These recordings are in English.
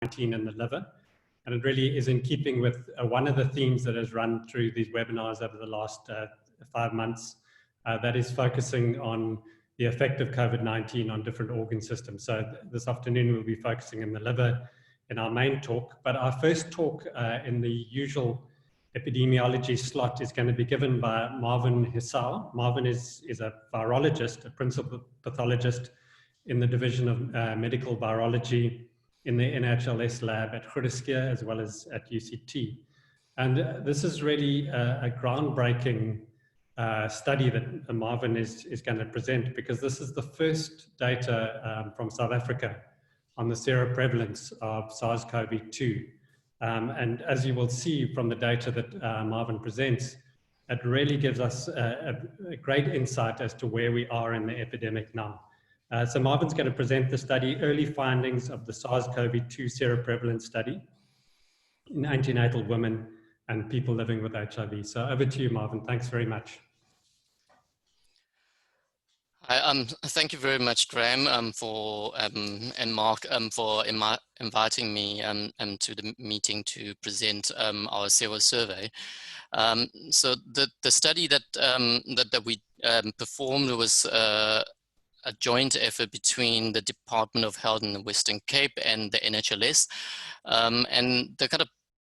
COVID-19 in the liver. And it really is in keeping with one of the themes that has run through these webinars over the last 5 months, that is focusing on the effect of COVID-19 on different organ systems. So this afternoon we'll be focusing on the liver in our main talk, but our first talk in the usual epidemiology slot is going to be given by Marvin Hsiao. Marvin is a virologist, a principal pathologist in the Division of Medical Virology in the NHLS lab at Registries as well as at UCT. And this is really a groundbreaking study that Marvin is going to present, because this is the first data from South Africa on the seroprevalence of SARS-CoV-2. And as you will see from the data that Marvin presents, it really gives us a great insight as to where we are in the epidemic now. So Marvin's going to present the study, early findings of the SARS-CoV-2 seroprevalence study in antenatal women and people living with HIV. So over to you, Marvin. Thanks very much. Hi, thank you very much, Graham, and Mark for inviting me to the meeting to present our SECURE survey. So the study that we performed was a joint effort between the Department of Health in the Western Cape and the NHLS, and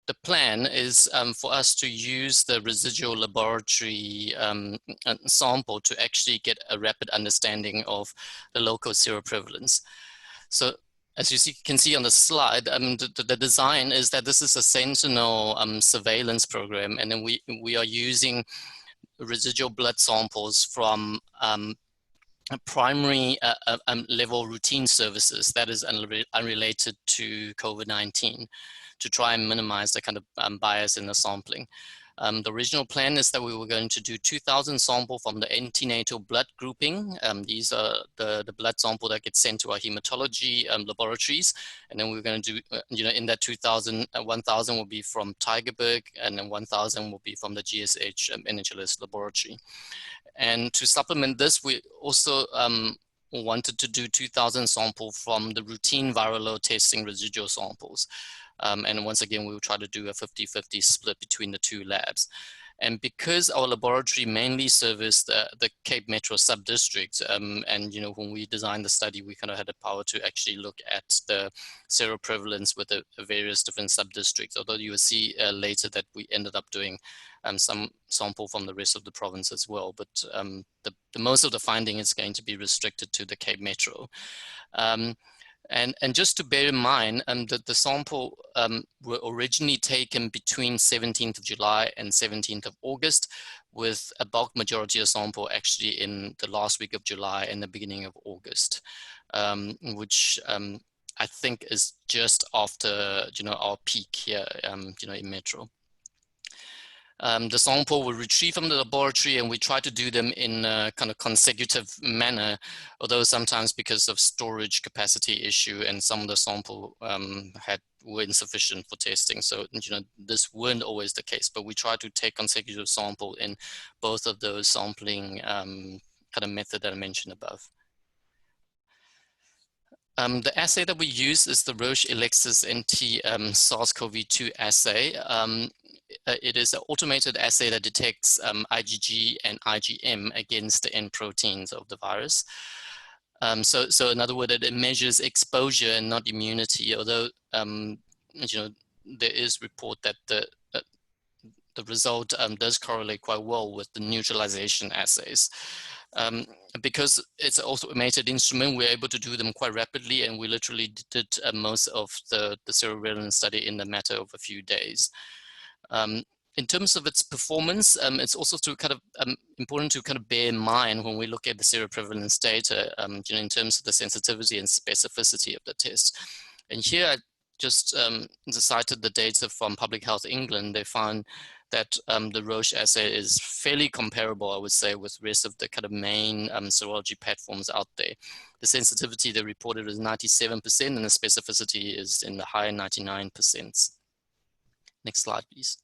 the plan is for us to use the residual laboratory sample to actually get a rapid understanding of the local seroprevalence. So as you can see on the slide, the design is that this is a sentinel surveillance program, and then we are using residual blood samples from primary level routine services that is unrelated to COVID-19, to try and minimize the kind of bias in the sampling. The original plan is that we were going to do 2,000 samples from the antenatal blood grouping. These are the blood sample that gets sent to our hematology laboratories. And then we're going to do, in that 2,000, 1,000 will be from Tygerberg, and then 1,000 will be from the GSH NHLS laboratory. And to supplement this, we also wanted to do 2,000 samples from the routine viral load testing residual samples. And once again, we will try to do a 50-50 split between the two labs. And because our laboratory mainly serviced the Cape Metro sub-district, and when we designed the study, we kind of had the power to actually look at the seroprevalence with the various different sub-districts, although you will see later that we ended up doing some sample from the rest of the province as well. But the most of the finding is going to be restricted to the Cape Metro. And just to bear in mind that the sample were originally taken between 17th of July and 17th of August, with a bulk majority of sample actually in the last week of July and the beginning of August, which I think is just after our peak here in Metro. The sample will retrieve from the laboratory, and we try to do them in a kind of consecutive manner, although sometimes because of storage capacity issue and some of the sample were insufficient for testing. So, this weren't always the case, but we try to take consecutive sample in both of those sampling kind of method that I mentioned above. The assay that we use is the Roche Elexis NT SARS-CoV-2 assay. It is an automated assay that detects IgG and IgM against the N proteins of the virus. So in other words, it measures exposure and not immunity, although there is report that the result does correlate quite well with the neutralization assays. Because it's an automated instrument, we're able to do them quite rapidly, and we literally did most of the seroprevalence study in the matter of a few days. In terms of its performance, it's also important to kind of bear in mind when we look at the seroprevalence data, in terms of the sensitivity and specificity of the test. And here I just cited the data from Public Health England. They found that the Roche assay is fairly comparable, I would say, with the rest of the kind of main serology platforms out there. The sensitivity they reported is 97%, and the specificity is in the high 99%. Next slide, please.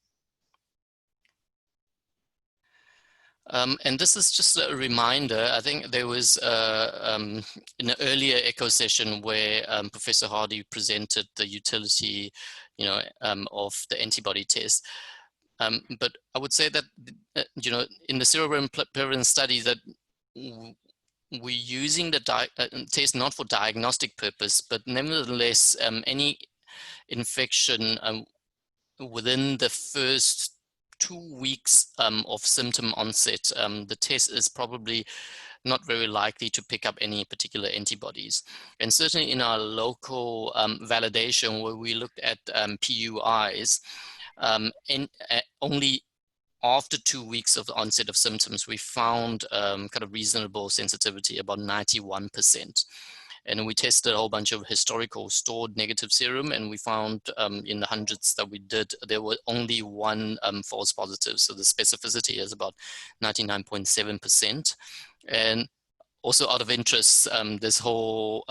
And this is just a reminder. I think there was in an earlier echo session where Professor Hardy presented the utility, of the antibody test. But I would say that, in the seroprevalence study that we're using the test not for diagnostic purpose, but nevertheless, any infection within the first 2 weeks of symptom onset, the test is probably not very likely to pick up any particular antibodies. And certainly in our local validation, where we looked at PUIs, only after 2 weeks of the onset of symptoms, we found kind of reasonable sensitivity, about 91%. And we tested a whole bunch of historical stored negative serum, and we found in the hundreds that we did, there were only one false positive. So the specificity is about 99.7%. And also out of interest, this whole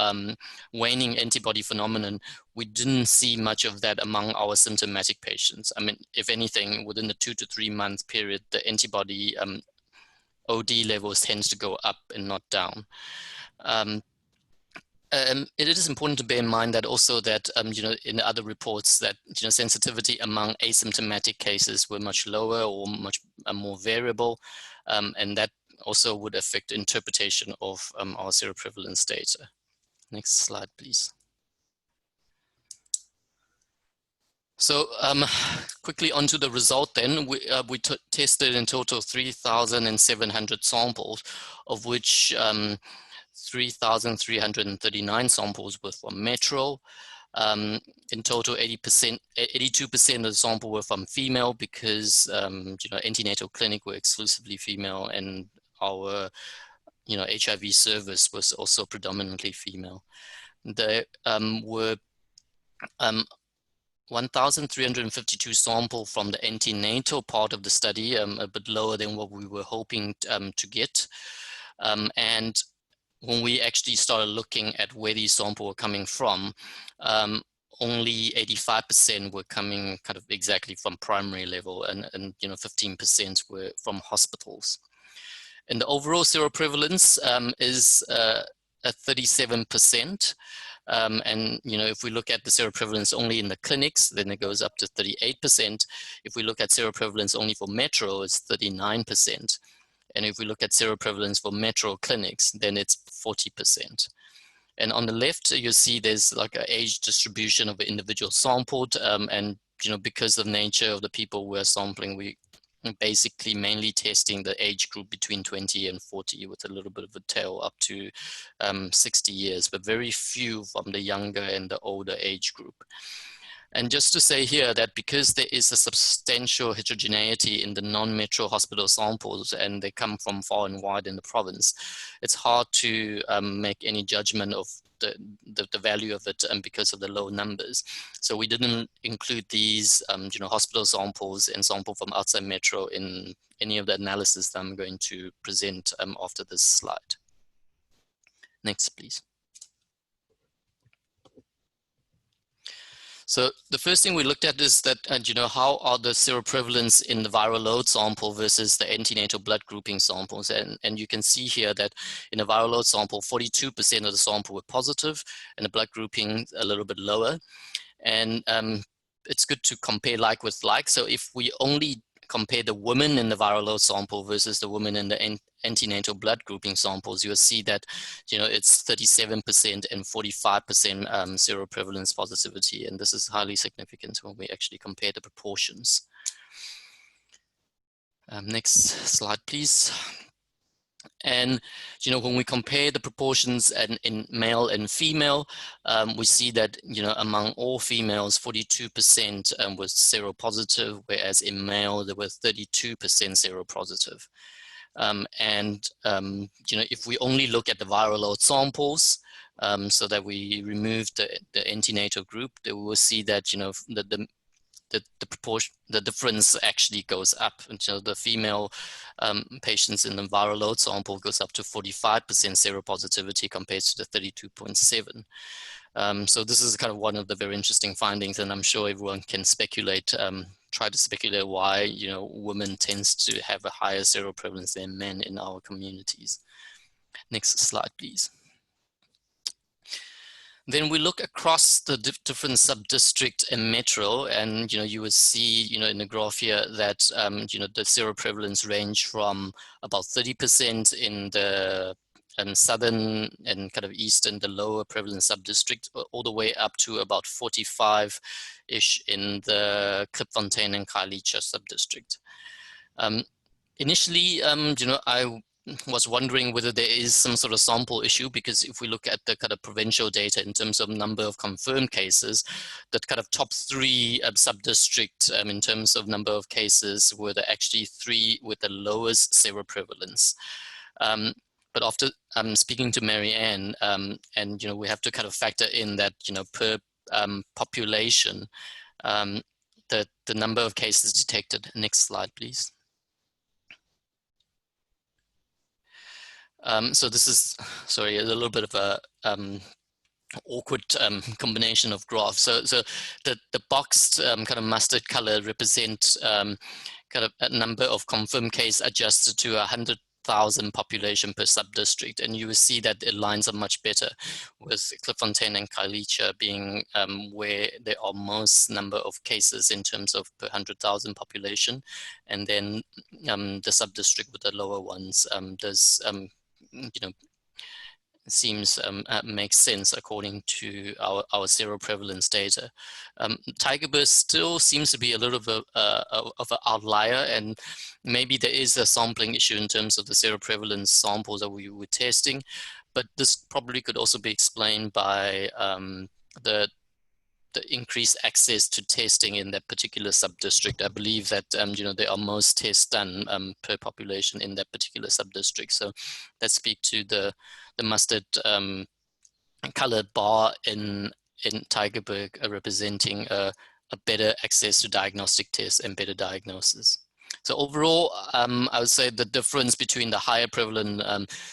waning antibody phenomenon, we didn't see much of that among our symptomatic patients. I mean, if anything, within the 2 to 3 month period, the antibody OD levels tends to go up and not down. It is important to bear in mind that also that, in other reports that, sensitivity among asymptomatic cases were much lower or much more variable, and that also would affect interpretation of our seroprevalence data. Next slide, please. So quickly onto the result then. We tested in total 3,700 samples, of which 3,339 samples were from Metro. In total, 82% of the sample were from female because, antenatal clinic were exclusively female, and our, HIV service was also predominantly female. There were 1,352 samples from the antenatal part of the study, a bit lower than what we were hoping to get. And when we actually started looking at where these samples were coming from, only 85% were coming kind of exactly from primary level, and 15% were from hospitals. And the overall seroprevalence is at 37%. And if we look at the seroprevalence only in the clinics, then it goes up to 38%. If we look at seroprevalence only for Metro, it's 39%. And if we look at seroprevalence for Metro clinics, then it's 40%. And on the left, you see there's like an age distribution of the individual sampled. And because of the nature of the people we're sampling, we basically mainly testing the age group between 20 and 40 with a little bit of a tail up to 60 years, but very few from the younger and the older age group. And just to say here that because there is a substantial heterogeneity in the non-metro hospital samples and they come from far and wide in the province, it's hard to make any judgment of the value of it because of the low numbers. So we didn't include these hospital samples and sample from outside metro in any of the analysis that I'm going to present after this slide. Next, please. So the first thing we looked at is that, how are the seroprevalence in the viral load sample versus the antenatal blood grouping samples? And you can see here that in a viral load sample, 42% of the sample were positive and the blood grouping a little bit lower. And it's good to compare like with like. So if we only compare the women in the viral load sample versus the women in the antenatal blood grouping samples, you'll see that it's 37% and 45% seroprevalence positivity, and this is highly significant when we actually compare the proportions. Next slide, please. And when we compare the proportions in male and female, we see that among all females, 42% was seropositive, whereas in male there were 32% seropositive. If we only look at the viral load samples, so that we remove the antenatal group, then we will see that the proportion, the difference actually goes up until the female patients in the viral load sample goes up to 45% seropositivity compared to the 32.7. So this is kind of one of the very interesting findings, and I'm sure everyone can speculate, try to speculate why, you know, women tends to have a higher seroprevalence than men in our communities. Next slide, please. Then we look across the different sub-district and metro, and, you know, you will see, you know, in the graph here that, you know, the seroprevalence range from about 30% in the southern and kind of eastern, the lower prevalent sub-district, all the way up to about 45-ish in the Klipfontein and Khayelitsha sub-district. Initially, you know, I was wondering whether there is some sort of sample issue, because if we look at the kind of provincial data in terms of number of confirmed cases, that kind of top 3 sub-district in terms of number of cases were the actually 3 with the lowest seroprevalence. But after speaking to Marianne, and, you know, we have to kind of factor in that, you know, per population, the number of cases detected. Next slide, please. So this is, sorry, a little bit of a awkward combination of graphs. So the boxed kind of mustard color represent kind of a number of confirmed case adjusted to 100,000 population per sub-district, and you will see that it lines up much better with Klipfontein and Khayelitsha being where there are most number of cases in terms of per 100,000 population, and then the sub-district with the lower ones does you know, seems makes sense according to our seroprevalence data. Tiger still seems to be a little bit of an outlier, and maybe there is a sampling issue in terms of the seroprevalence samples that we were testing, but this probably could also be explained by the increased access to testing in that particular sub-district. I believe that, you know, there are most tests done per population in that particular sub-district. So that speaks to the mustard colored bar in Tygerberg representing a better access to diagnostic tests and better diagnosis. So overall, I would say the difference between the higher prevalent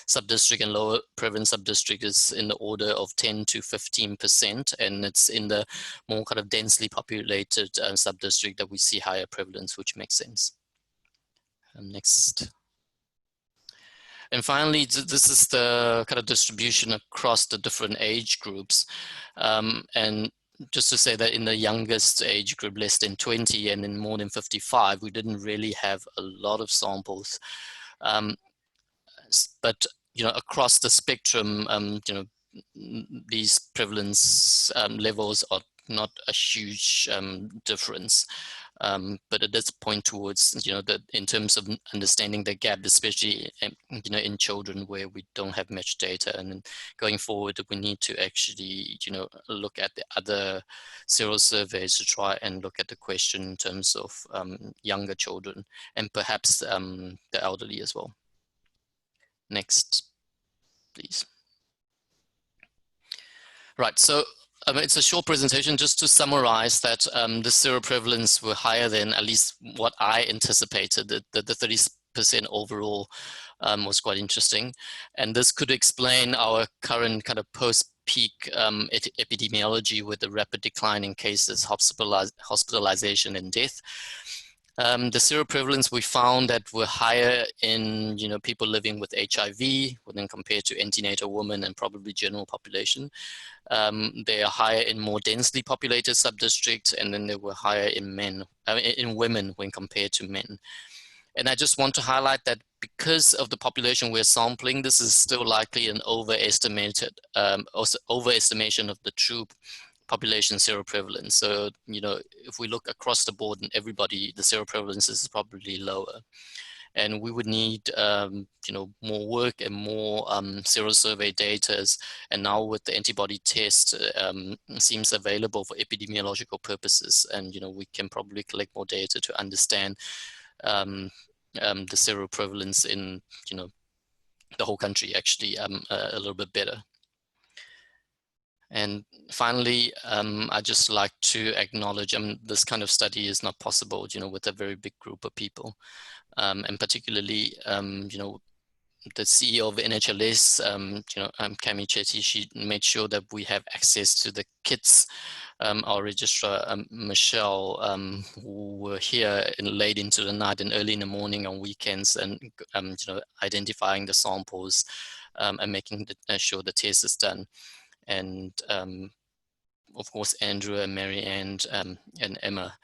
sub-district and lower prevalent sub-district is in the order of 10 to 15%, and it's in the more kind of densely populated sub-district that we see higher prevalence, which makes sense. Next. And finally, this is the kind of distribution across the different age groups. And just to say that in the youngest age group, less than 20, and in more than 55, we didn't really have a lot of samples. But, you know, across the spectrum, you know, these prevalence levels are not a huge difference. But it does point towards, you know, that in terms of understanding the gap, especially, you know, in children where we don't have much data, and going forward, we need to actually, you know, look at the other sero surveys to try and look at the question in terms of younger children and perhaps the elderly as well. Next, please. Right, so it's a short presentation just to summarize that the seroprevalence were higher than at least what I anticipated. The 30% overall was quite interesting. And this could explain our current kind of post-peak epidemiology with the rapid decline in cases, hospitalization and death. The seroprevalence we found that were higher in, you know, people living with HIV when compared to antenatal women and probably general population. They are higher in more densely populated sub-districts, and then they were higher in women when compared to men. And I just want to highlight that because of the population we're sampling, this is still likely an overestimation of the true population seroprevalence. So, you know, if we look across the board and everybody, the seroprevalence is probably lower. And we would need, you know, more work and more serosurvey data. And now with the antibody test, seems available for epidemiological purposes. And, you know, we can probably collect more data to understand the seroprevalence in, you know, the whole country actually a little bit better. And finally, I'd just like to acknowledge, this kind of study is not possible, you know, with a very big group of people. And particularly, you know, the CEO of NHLS, Kami Chetty, she made sure that we have access to the kits. Our registrar, Michelle, who were here late into the night and early in the morning on weekends, and identifying the samples and making sure the test is done. And of course, Andrew and Mary and Emma,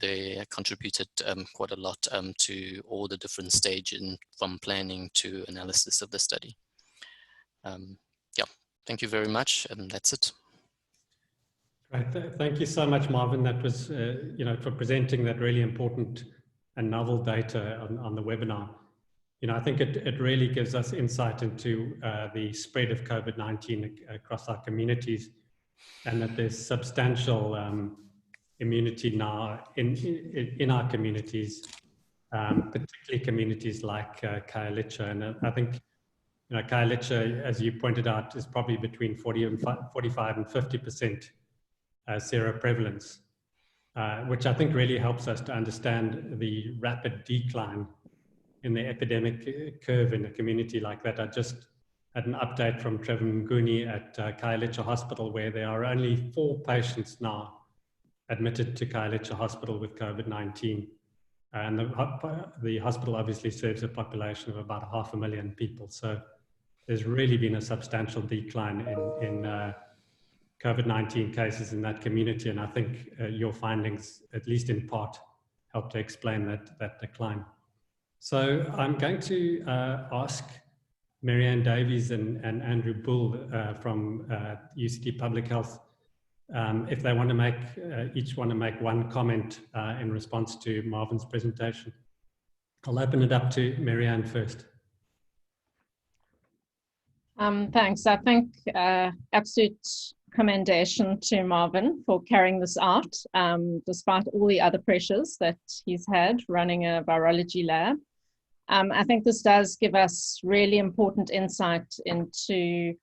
they contributed quite a lot to all the different stages, from planning to analysis of the study. Yeah, thank you very much, and that's it. Right. Thank you so much, Marvin. That was, for presenting that really important and novel data on the webinar. I think it really gives us insight into the spread of COVID-19 across our communities, and that there's substantial immunity now in our communities, particularly communities like Khayelitsha. And I think, Khayelitsha, as you pointed out, is probably between 45 and 50% seroprevalence, which I think really helps us to understand the rapid decline in the epidemic curve in a community like that. I just had an update from Trevor Nguni at Khayelitsha Hospital, where there are only 4 patients now admitted to Khayelitsha Hospital with COVID-19. And the hospital obviously serves a population of about 500,000 people. So there's really been a substantial decline in COVID-19 cases in that community. And I think your findings, at least in part, help to explain that decline. So I'm going to ask Marianne Davies and Andrew Bull from UCT Public Health if they want to make, each want to make one comment in response to Marvin's presentation. I'll open it up to Marianne first. Thanks. I think absolute commendation to Marvin for carrying this out, despite all the other pressures that he's had running a virology lab. I think this does give us really important insight into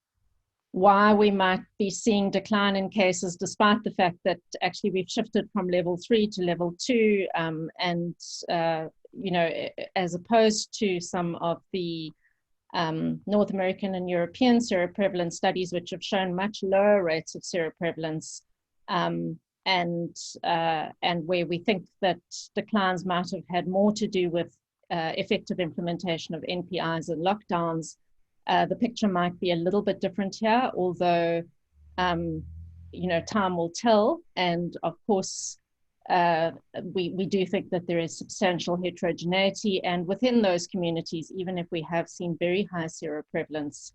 why we might be seeing decline in cases, despite the fact that actually we've shifted from level 3 to level 2, and as opposed to some of the North American and European seroprevalence studies, which have shown much lower rates of seroprevalence, and where we think that declines might have had more to do with effective implementation of NPIs and lockdowns. The picture might be a little bit different here, although time will tell. And of course, we do think that there is substantial heterogeneity, and within those communities, even if we have seen very high seroprevalence,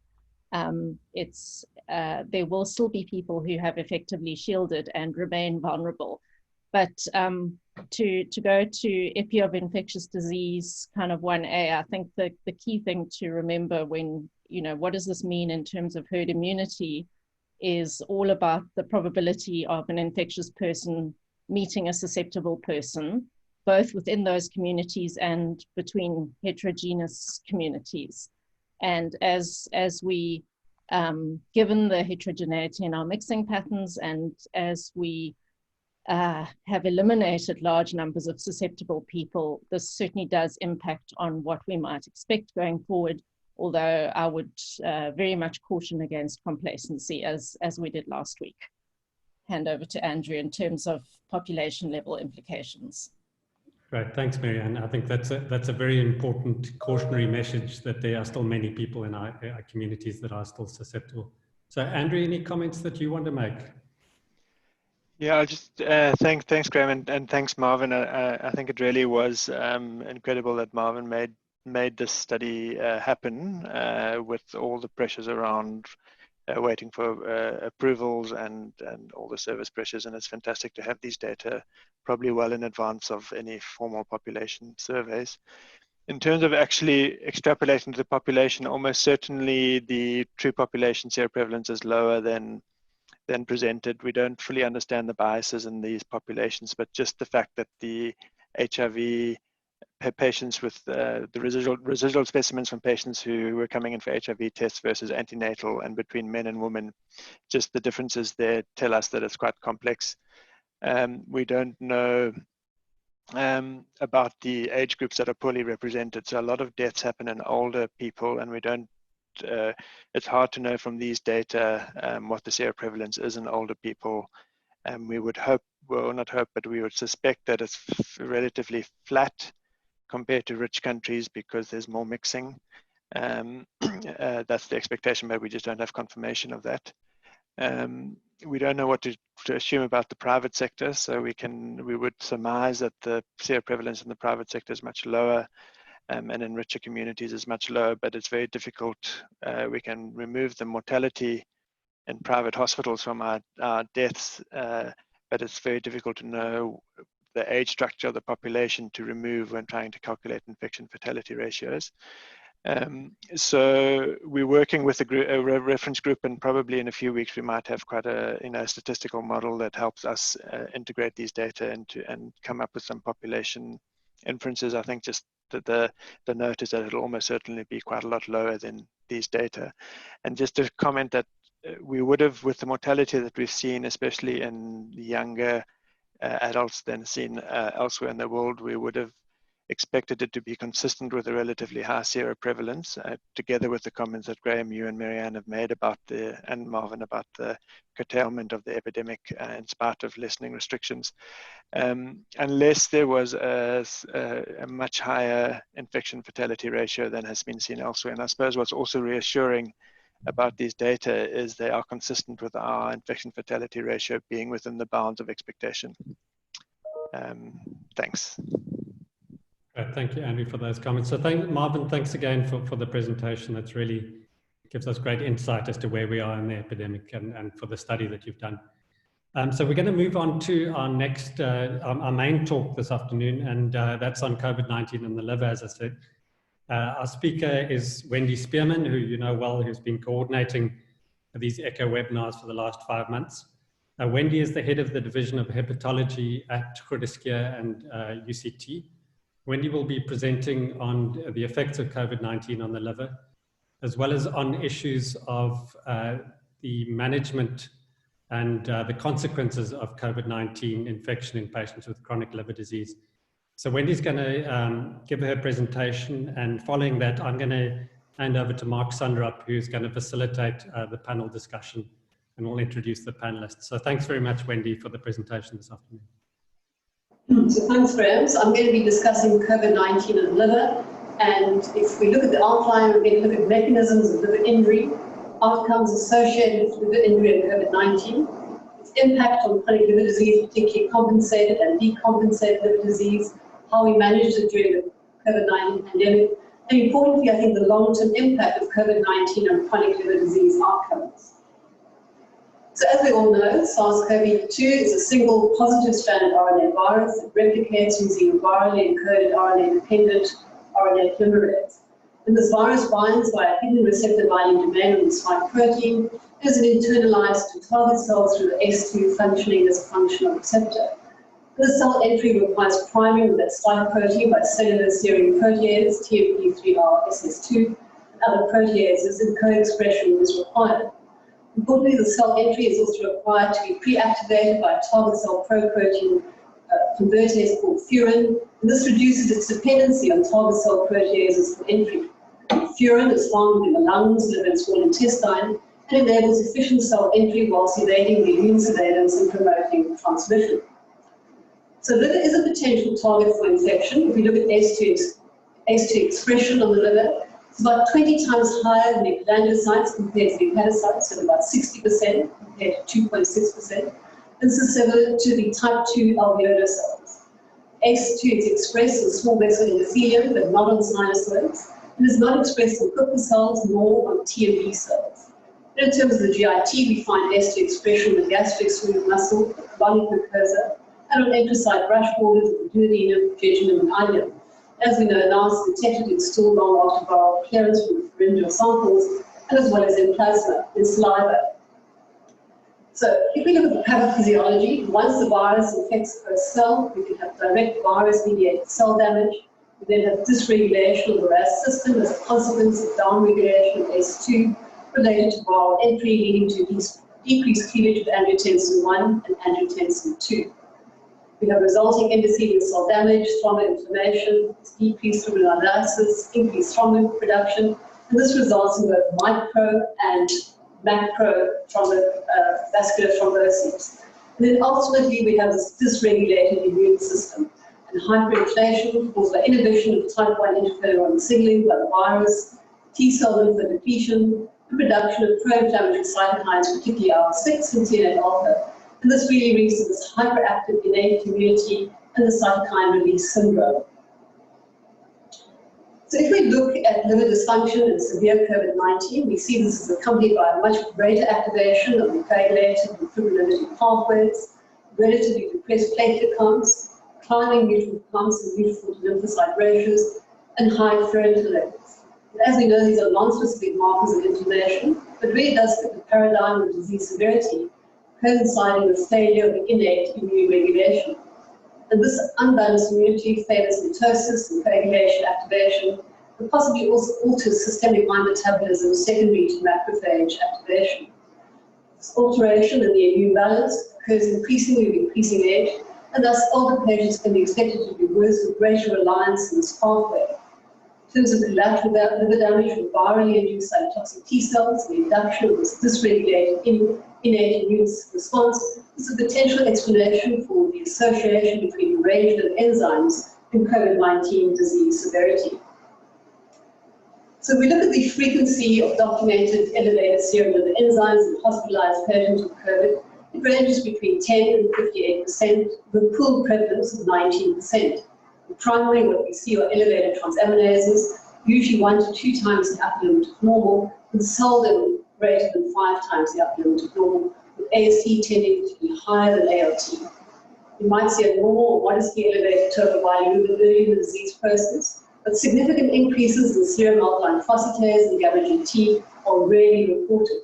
there will still be people who have effectively shielded and remain vulnerable. But to go to epi of infectious disease kind of 1A, I think the key thing to remember when, what does this mean in terms of herd immunity, is all about the probability of an infectious person meeting a susceptible person, both within those communities and between heterogeneous communities. And as we, given the heterogeneity in our mixing patterns, and as we have eliminated large numbers of susceptible people, this certainly does impact on what we might expect going forward, although I would very much caution against complacency, as we did last week. Hand over to Andrew in terms of population level implications. Great, thanks, Marianne. I think that's a very important cautionary message, that there are still many people in our communities that are still susceptible. So Andrew, any comments that you want to make? Yeah, I'll just thanks Graham, and thanks Marvin. I think it really was incredible that Marvin made this study happen with all the pressures around waiting for approvals and all the service pressures, and it's fantastic to have these data probably well in advance of any formal population surveys. In terms of actually extrapolating to the population, almost certainly the true population seroprevalence is lower than presented. We don't fully understand the biases in these populations, but just the fact that the HIV patients with the residual specimens from patients who were coming in for HIV tests versus antenatal and between men and women, just the differences there tell us that it's quite complex. We don't know about the age groups that are poorly represented. So a lot of deaths happen in older people, and we don't, it's hard to know from these data what the seroprevalence is in older people. We would hope, well, not hope, but we would suspect that it's relatively flat compared to rich countries because there's more mixing. That's the expectation, but we just don't have confirmation of that. We don't know what to assume about the private sector, so we would surmise that the seroprevalence in the private sector is much lower, and in richer communities is much lower, but it's very difficult. We can remove the mortality in private hospitals from our deaths, but it's very difficult to know the age structure of the population to remove when trying to calculate infection fatality ratios. So we're working with a reference group, and probably in a few weeks we might have quite a statistical model that helps us integrate these data and come up with some population inferences. I think just the note is that it'll almost certainly be quite a lot lower than these data. And just to comment that we would have, with the mortality that we've seen, especially in younger adults than seen elsewhere in the world, we would have expected it to be consistent with a relatively high seroprevalence, together with the comments that Graham, you and Marianne have made about and Marvin, about the curtailment of the epidemic in spite of lessening restrictions. Unless there was a much higher infection fatality ratio than has been seen elsewhere. And I suppose what's also reassuring about these data is they are consistent with our infection fatality ratio being within the bounds of expectation. Thanks. Thank you, Andrew, for those comments. So Marvin, thanks again for the presentation. That's really gives us great insight as to where we are in the epidemic and for the study that you've done. So we're going to move on to our next, our main talk this afternoon, and that's on COVID-19 and the liver, as I said. Our speaker is Wendy Spearman, who you know well, who's been coordinating these ECHO webinars for the last 5 months. Wendy is the head of the Division of Hepatology at Registries and UCT. Wendy will be presenting on the effects of COVID-19 on the liver, as well as on issues of the management and the consequences of COVID-19 infection in patients with chronic liver disease. So Wendy's going to give her presentation, and following that, I'm going to hand over to Mark Sunderup, who's going to facilitate the panel discussion, and we'll introduce the panelists. So thanks very much, Wendy, for the presentation this afternoon. So thanks, Graham. So I'm going to be discussing COVID-19 and liver. And if we look at the outline, we're going to look at mechanisms of liver injury, outcomes associated with liver injury and COVID-19, its impact on chronic liver disease, particularly compensated and decompensated liver disease, how we managed it during the COVID-19 pandemic, and importantly, I think the long-term impact of COVID-19 on chronic liver disease outcomes. So as we all know, SARS-CoV-2 is a single positive stranded RNA virus that replicates using a virally encoded RNA-dependent RNA polymerase. And this virus binds by a hidden receptor binding domain on the spike protein, and is internalized to target cells through the S2 functioning as a functional receptor. And the cell entry requires priming of that spike protein by cellular serine proteases, TMP3R, SS2, and other proteases, and co-expression is required. Importantly, the cell entry is also required to be pre-activated by a target cell pro-protein convertase called furin, and this reduces its dependency on target cell proteases for entry. Furin is found in the lungs, liver, and small intestine, and enables efficient cell entry whilst evading the immune surveillance and promoting transmission. So liver is a potential target for infection. If we look at ACE2 expression on the liver, it's about 20 times higher than cholangiocytes compared to hepatocytes, so about 60% compared to 2.6%. This is similar to the type 2 alveolar cells. ACE2 is expressed in small vessel endothelium, but not on sinusoids, and is not expressed in Kupffer cells nor on TMB cells. And in terms of the GIT, we find ACE2 expression in the gastric smooth muscle, the colonic mucosa, and on enterocyte brush borders of the duodenum, jejunum, and ileum. As we know now, it's detected in stool long after viral clearance from the pharyngeal samples, and as well as in plasma, in saliva. So if we look at the pathophysiology, once the virus infects a cell, we can have direct virus-mediated cell damage. We then have dysregulation of the RAS system as a consequence of downregulation of ACE2 related to viral entry, leading to decreased cleavage of angiotensin 1 and angiotensin 2. We have resulting endothelial cell damage, thrombinflammation, decreased thrombinolysis, increased thrombin production, and this results in both micro and macro vascular thromboses. And then ultimately we have this dysregulated immune system and hyperinflation caused by inhibition of type 1 interferon signaling by the virus, T-cell lymphodepletion, and production of pro-inflammatory cytokines, particularly IL-6 and TNF-alpha. And this really leads to this hyperactive innate immunity and the cytokine release syndrome. So if we look at liver dysfunction and severe COVID-19, we see this is accompanied by a much greater activation of the coagulated and fibrinolytic pathways, relatively depressed platelet counts, climbing neutrophil counts and neutrophil to lymphocyte ratios, and high ferritin levels. And as we know, these are non-specific markers of inflammation, but really does fit the paradigm of disease severity, coinciding with failure of innate immune regulation. And this unbalanced immunity favors mitosis and coagulation activation, and possibly also alters systemic ion metabolism secondary to macrophage activation. This alteration in the immune balance occurs increasingly with increasing age, and thus older patients can be expected to be worse with greater reliance on this pathway. In terms of collateral liver damage from virally induced cytotoxic T cells, the induction of this dysregulated innate immune response is a potential explanation for the association between the range of enzymes and COVID-19 disease severity. So we look at the frequency of documented elevated serum liver enzymes in hospitalized patients with COVID. It ranges between 10 and 58%, with a pooled prevalence of 19%. Primarily, what we see are elevated transaminases, usually 1 to 2 times the upper limit of normal, and seldom greater than 5 times the upper limit of normal, with AST tending to be higher than ALT. You might see a normal or modestly elevated total bilirubin early in the disease process, but significant increases in serum alkaline phosphatase and gamma-GT are rarely reported.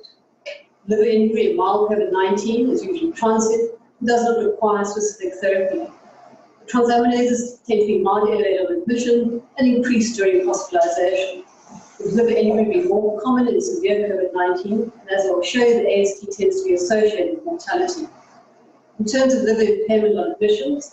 Liver injury in mild COVID-19 is usually transient and does not require specific therapy. Transaminases tend to be mildly elevated on admission and increase during hospitalization. With liver injury being more common in severe COVID-19, and as I will show you, the AST tends to be associated with mortality. In terms of liver impairment on admission, it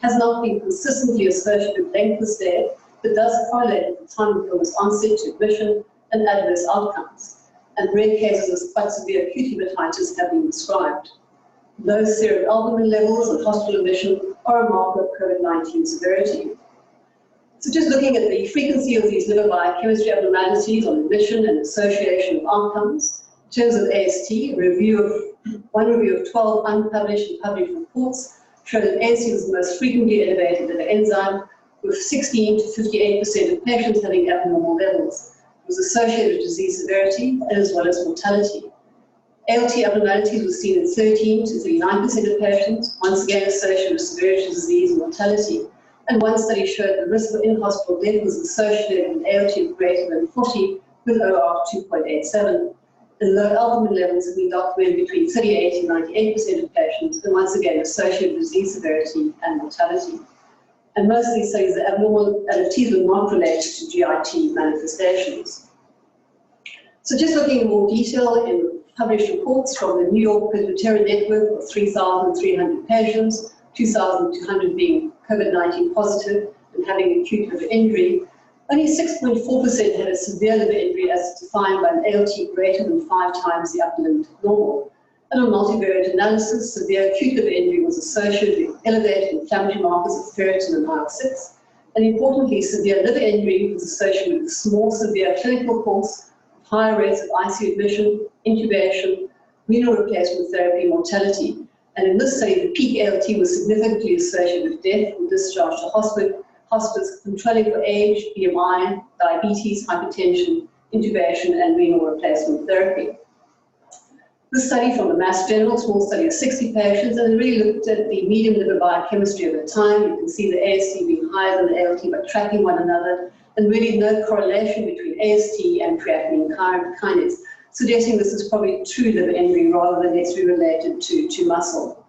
has not been consistently associated with length of stay, but does correlate with the time of illness onset to admission and adverse outcomes. And rare cases of quite severe acute hepatitis have been described. Low serum albumin levels and hospital admission are a marker of COVID-19 severity. So just looking at the frequency of these liver biochemistry abnormalities on admission and association of outcomes, in terms of AST, one review of 12 unpublished and published reports showed that AST was the most frequently elevated liver enzyme, with 16 to 58% of patients having abnormal levels. It was associated with disease severity as well as mortality. ALT abnormalities were seen in 13 to 39% of patients, once again associated with severity of disease and mortality. And one study showed the risk of in-hospital death was associated with ALT of greater than 40 with OR of 2.87. And low albumin levels have been documented between 38 and 98% of patients, and once again associated with disease severity and mortality. And most of these studies, the abnormal LFTs were not related to GIT manifestations. So just looking in more detail in published reports from the New York Presbyterian Network of 3,300 patients, 2,200 being COVID-19 positive and having acute liver injury, only 6.4% had a severe liver injury as defined by an ALT greater than 5 times the upper limit of normal. And on multivariate analysis, severe acute liver injury was associated with elevated inflammatory markers of ferritin and IL-6. And importantly, severe liver injury was associated with a small severe clinical course, higher rates of ICU admission, intubation, renal replacement therapy, mortality. And in this study, the peak ALT was significantly associated with death or discharge to hospice, controlling for age, BMI, diabetes, hypertension, intubation, and renal replacement therapy. This study from the Mass General, small study of 60 patients, and it really looked at the median liver biochemistry over time. You can see the AST being higher than the ALT, but tracking one another, and really no correlation between AST and creatinine kinase, suggesting this is probably true liver injury rather than necessarily related to muscle.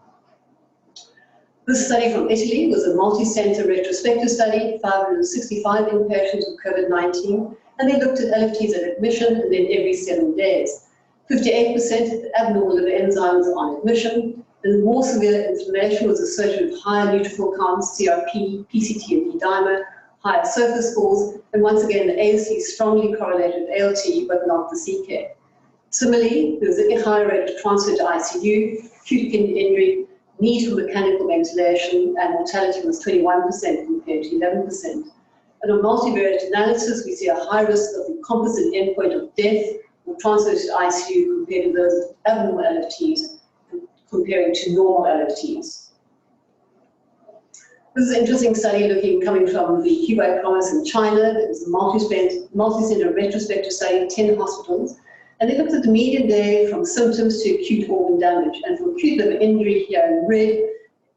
This study from Italy was a multi-center retrospective study, 565 inpatients with COVID-19, and they looked at LFTs at admission and then every 7 days. 58% had abnormal liver enzymes on admission, And more severe inflammation was associated with higher neutrophil counts, CRP, PCT, and D-dimer, higher surface scores, and once again, the AST strongly correlated with ALT, but not the CK. Similarly, there was a higher rate of transfer to ICU, acute kidney injury, need for mechanical ventilation, and mortality was 21% compared to 11%. And on multivariate analysis, we see a high risk of the composite endpoint of death or transfer to ICU compared to those with abnormal LFTs, comparing to normal LFTs. This is an interesting study coming from the Hubei province in China. It was a multi-center retrospective study, 10 hospitals. And they looked at the median day from symptoms to acute organ damage. And for acute liver injury here in red,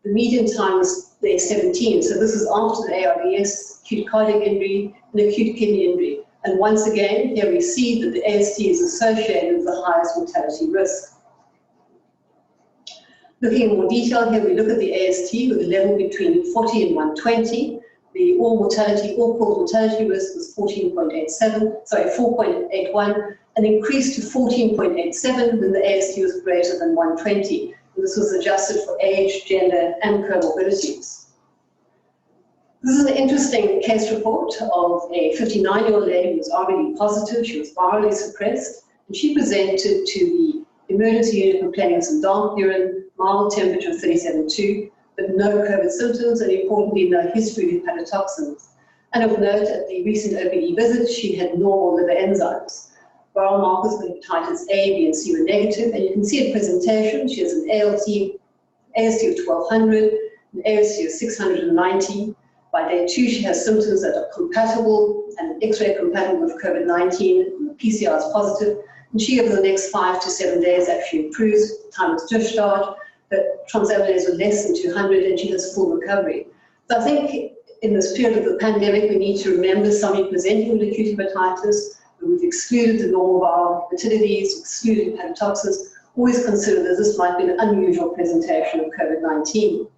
the median time was day 17. So this is after the ARDS, acute cardiac injury, and acute kidney injury. And once again, here we see that the AST is associated with the highest mortality risk. Looking in more detail here, we look at the AST with a level between 40 and 120. The all-cause mortality risk was 4.81, and increased to 14.87 when the AST was greater than 120. And this was adjusted for age, gender, and comorbidities. This is an interesting case report of a 59-year-old lady who was RBD positive. She was virally suppressed, and she presented to the emergency unit complaining of some dark urine, mild temperature of 37.2, but no COVID symptoms, and importantly, no history of hepatotoxins. And of note, at the recent OPD visit, she had normal liver enzymes. Viral markers for hepatitis A, B, and C were negative, and you can see at presentation, she has an AST of 1200, an AST of 690. By day 2, she has symptoms that are compatible and X-ray compatible with COVID-19, PCR is positive, and she over the next 5 to 7 days actually improves, time is discharge, but transaminase were less than 200, and she has full recovery. So I think in this period of the pandemic, we need to remember somebody presenting with acute hepatitis, we've excluded the normal viral hepatitis, excluded hepatotoxins, always consider that this might be an unusual presentation of COVID-19.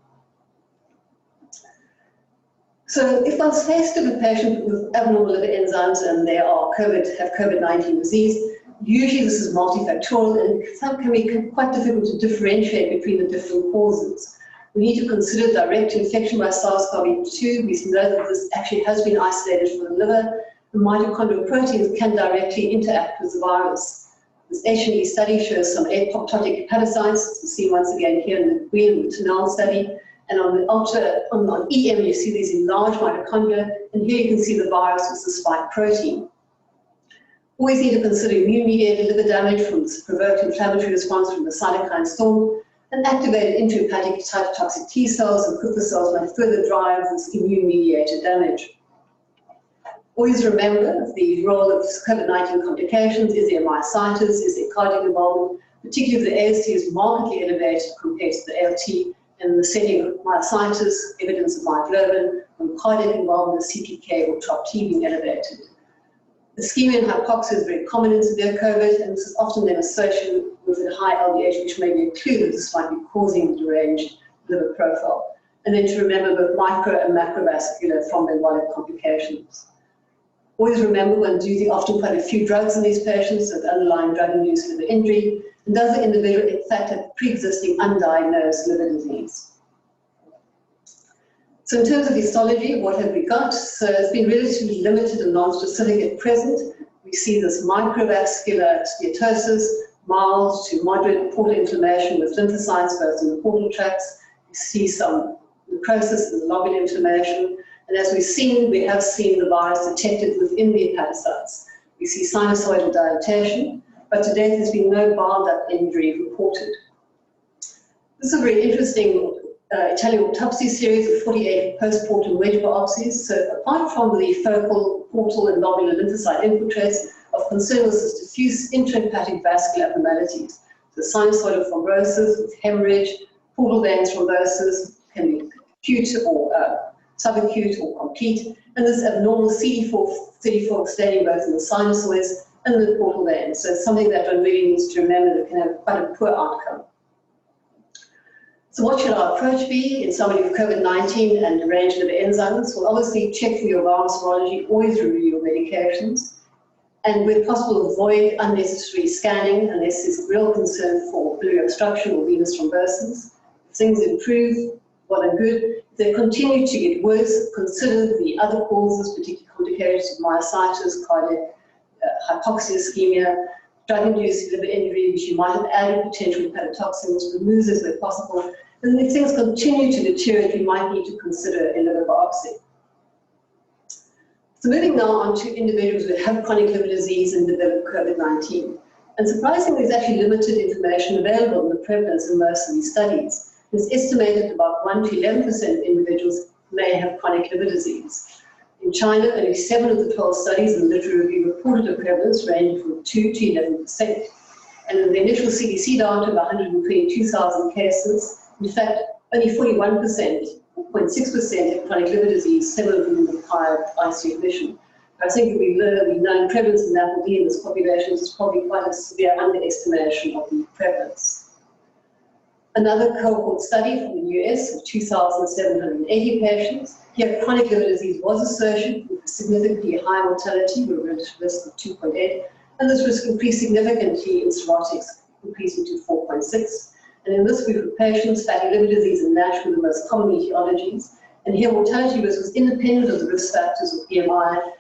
So if one's faced with a patient with abnormal liver enzymes and they are have COVID-19 disease, usually this is multifactorial and some can be quite difficult to differentiate between the different causes. We need to consider direct infection by SARS-CoV-2. We know that this actually has been isolated from the liver. The mitochondrial proteins can directly interact with the virus. This H&E study shows some apoptotic hepatocytes, seen once again here in the green with Tanal study. And on EM, you see these enlarged mitochondria, and here you can see the virus with the spike protein. Always need to consider immune-mediated liver damage from this provoked inflammatory response from the cytokine storm, and activated intrahepatic cytotoxic T cells and Kupffer cells might further drive this immune-mediated damage. Always remember the role of COVID-19 complications. Is there myositis? Is there cardiac involvement? Particularly if the AST is markedly elevated compared to the ALT. In the setting of myositis, evidence of myoglobin, and cardiac involvement, CPK or TROP-T being elevated. Ischemia and hypoxia is very common in severe COVID, and this is often then associated with a high LDH, which may be a clue that this might be causing the deranged liver profile. And then to remember both micro and macrovascular thromboembolic complications. Always remember when using often quite a few drugs in these patients, so the underlying drug-induced liver injury, and does the individual in fact have pre-existing undiagnosed liver disease? So in terms of histology, what have we got? So it's been relatively limited and non-specific at present. We see this microvascular steatosis, mild to moderate portal inflammation with lymphocytes both in the portal tracts. We see some necrosis and lobular inflammation. And as we have seen the virus detected within the hepatocytes. We see sinusoidal dilatation, but to date there's been no bile duct injury reported. This is a very interesting Italian autopsy series of 48 post-mortem wedge biopsies. So apart from the focal, portal, and lobular lymphocyte infiltrates, of concern was this diffuse intrahepatic vascular abnormalities. So sinusoidal thrombosis with hemorrhage, portal vein thrombosis can be acute or subacute or complete, and this abnormal CD4 staining both in the sinusoids and the portal veins. So it's something that one really needs to remember that can have quite a poor outcome. So what should our approach be in somebody with COVID-19 and deranged liver enzymes? Well, obviously check for your viral serology, always review your medications, and where possible avoid unnecessary scanning unless there's real concern for biliary obstruction or venous thrombosis. things improve, well and good. If they continue to get worse, consider the other causes, particularly complications of myositis, cardiac hypoxia, ischemia, drug-induced liver injury, which you might have added potential hepatotoxins, remove this where possible. And if things continue to deteriorate, we might need to consider a liver biopsy. So moving now on to individuals who have chronic liver disease and develop COVID-19. And surprisingly, there's actually limited information available on the prevalence in most of these studies. It's estimated that about 1 to 11% of individuals may have chronic liver disease. In China, only 7 of the 12 studies in the literature review reported a prevalence ranging from 2 to 11%. And in the initial CDC data of 122,000 cases, in fact, only 41%, or 0.6% have chronic liver disease, 7 of them required ICU admission. I think we've known prevalence in that will be in this population is probably quite a severe underestimation of the prevalence. Another cohort study from the US of 2,780 patients. Here, chronic liver disease was associated with significantly high mortality, with a relative risk of 2.8, and this risk increased significantly in cirrhotics, increasing to 4.6. And in this group of patients, fatty liver disease and NASH were the most common etiologies. And here, mortality risk was independent of the risk factors of BMI,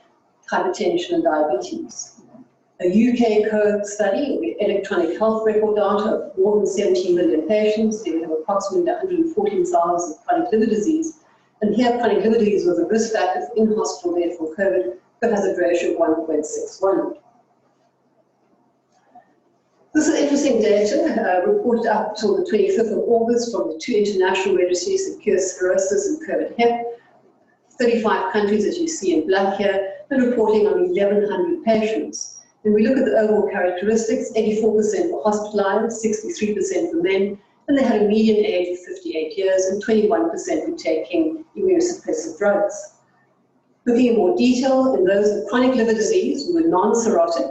hypertension, and diabetes. A UK cohort study with electronic health record data of more than 17 million patients. They have approximately 114,000 chronic liver disease. And here, chronic liver disease was a risk factor for in-hospital death for COVID, but has a ratio of 1.61. This is interesting data reported up till the 25th of August from the 2 international registries, SECURE-Cirrhosis and COVID-Hep. 35 countries, as you see in black here, and reporting on 1,100 patients. When we look at the overall characteristics, 84% were hospitalized, 63% were men, and they had a median age of 58 years, and 21% were taking immunosuppressive drugs. Looking in more detail, in those with chronic liver disease who were non-cirrhotic,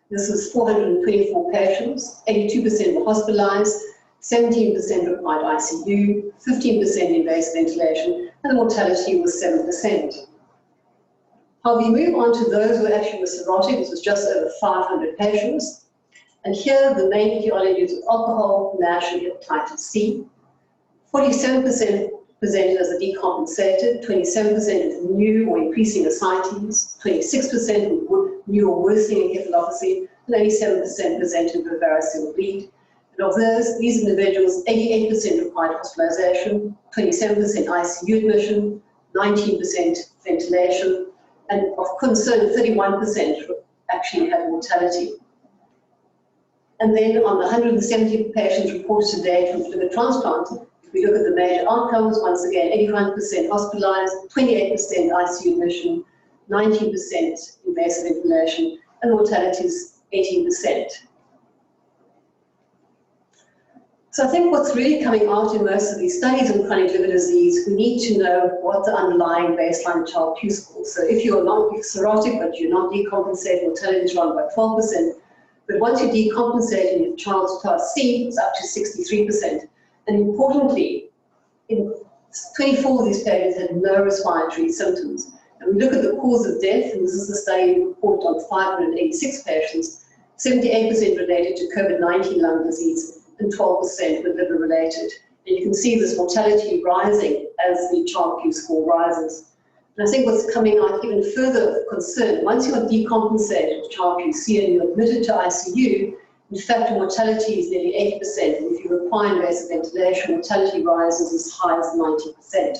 this was 424 patients, 82% were hospitalized, 17% required ICU, 15% invasive ventilation, and the mortality was 7%. How we move on to those who actually were cirrhotic, this was just over 500 patients. And here the main etiologies of alcohol, NASH, and hepatitis C. 47% presented as a decompensated, 27% with new or increasing ascites, 26% with new or worsening encephalopathy, and 87% presented with varicose bleed. And of these individuals, 88% required hospitalization, 27% ICU admission, 19% ventilation, and of concern, 31% actually had mortality. And then on the 170 patients reported to date with liver transplant, if we look at the major outcomes, once again, 81% hospitalized, 28% ICU admission, 19% invasive ventilation, and mortality is 18%. So I think what's really coming out in most of these studies on chronic liver disease, we need to know what the underlying baseline Child-Pugh score. So if you're not cirrhotic, but you're not decompensated, mortality is around about 12%. But once you decompensate in your child's class C, it's up to 63%. And importantly, in 24 of these patients had no respiratory symptoms. And we look at the cause of death, and this is a study reported on 586 patients, 78% related to COVID-19 lung disease, and 12% were liver-related. And you can see this mortality rising as the Child-Pugh score rises. And I think what's coming out even further of concern, once you're decompensated with Child-Pugh and you're admitted to ICU, in fact, mortality is nearly 80%. And if you require invasive ventilation, mortality rises as high as 90%.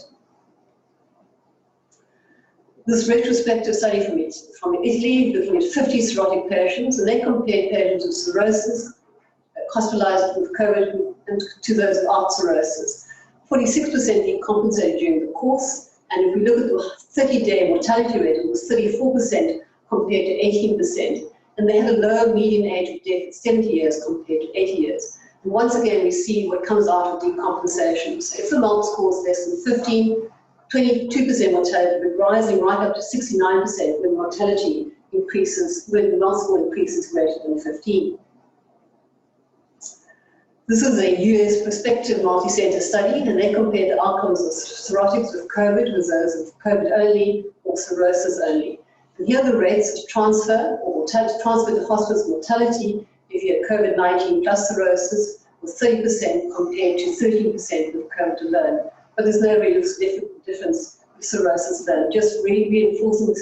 This retrospective study from Italy, looking at 50 cirrhotic patients, and they compared patients with cirrhosis, hospitalized with COVID, and to those without cirrhosis. 46% decompensated during the course, and if we look at the 30-day mortality rate, it was 34% compared to 18%, and they had a lower median age of death at 70 years compared to 80 years. And once again, we see what comes out of decompensation. So if the MELD score is less than 15, 22% mortality, but rising right up to 69% when mortality increases, when the MELD score increases greater than 15. This is a US prospective multi-center study, and they compared the outcomes of cirrhotics with COVID with those of COVID only or cirrhosis only. And here are the rates of transfer or transfer to hospice mortality if you had COVID-19 plus cirrhosis was 30% compared to 13% with COVID alone. But there's no real difference with cirrhosis alone, just reinforcing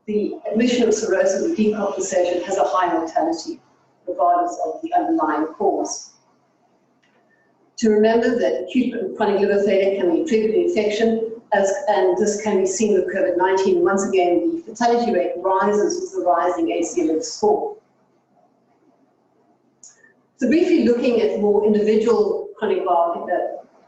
the admission of cirrhosis with decompensation has a high mortality, regardless of the underlying cause. To remember that acute and chronic liver failure can be a triggered infection, and this can be seen with COVID-19. Once again, the fatality rate rises with the rising ACLF score. So briefly looking at more individual chronic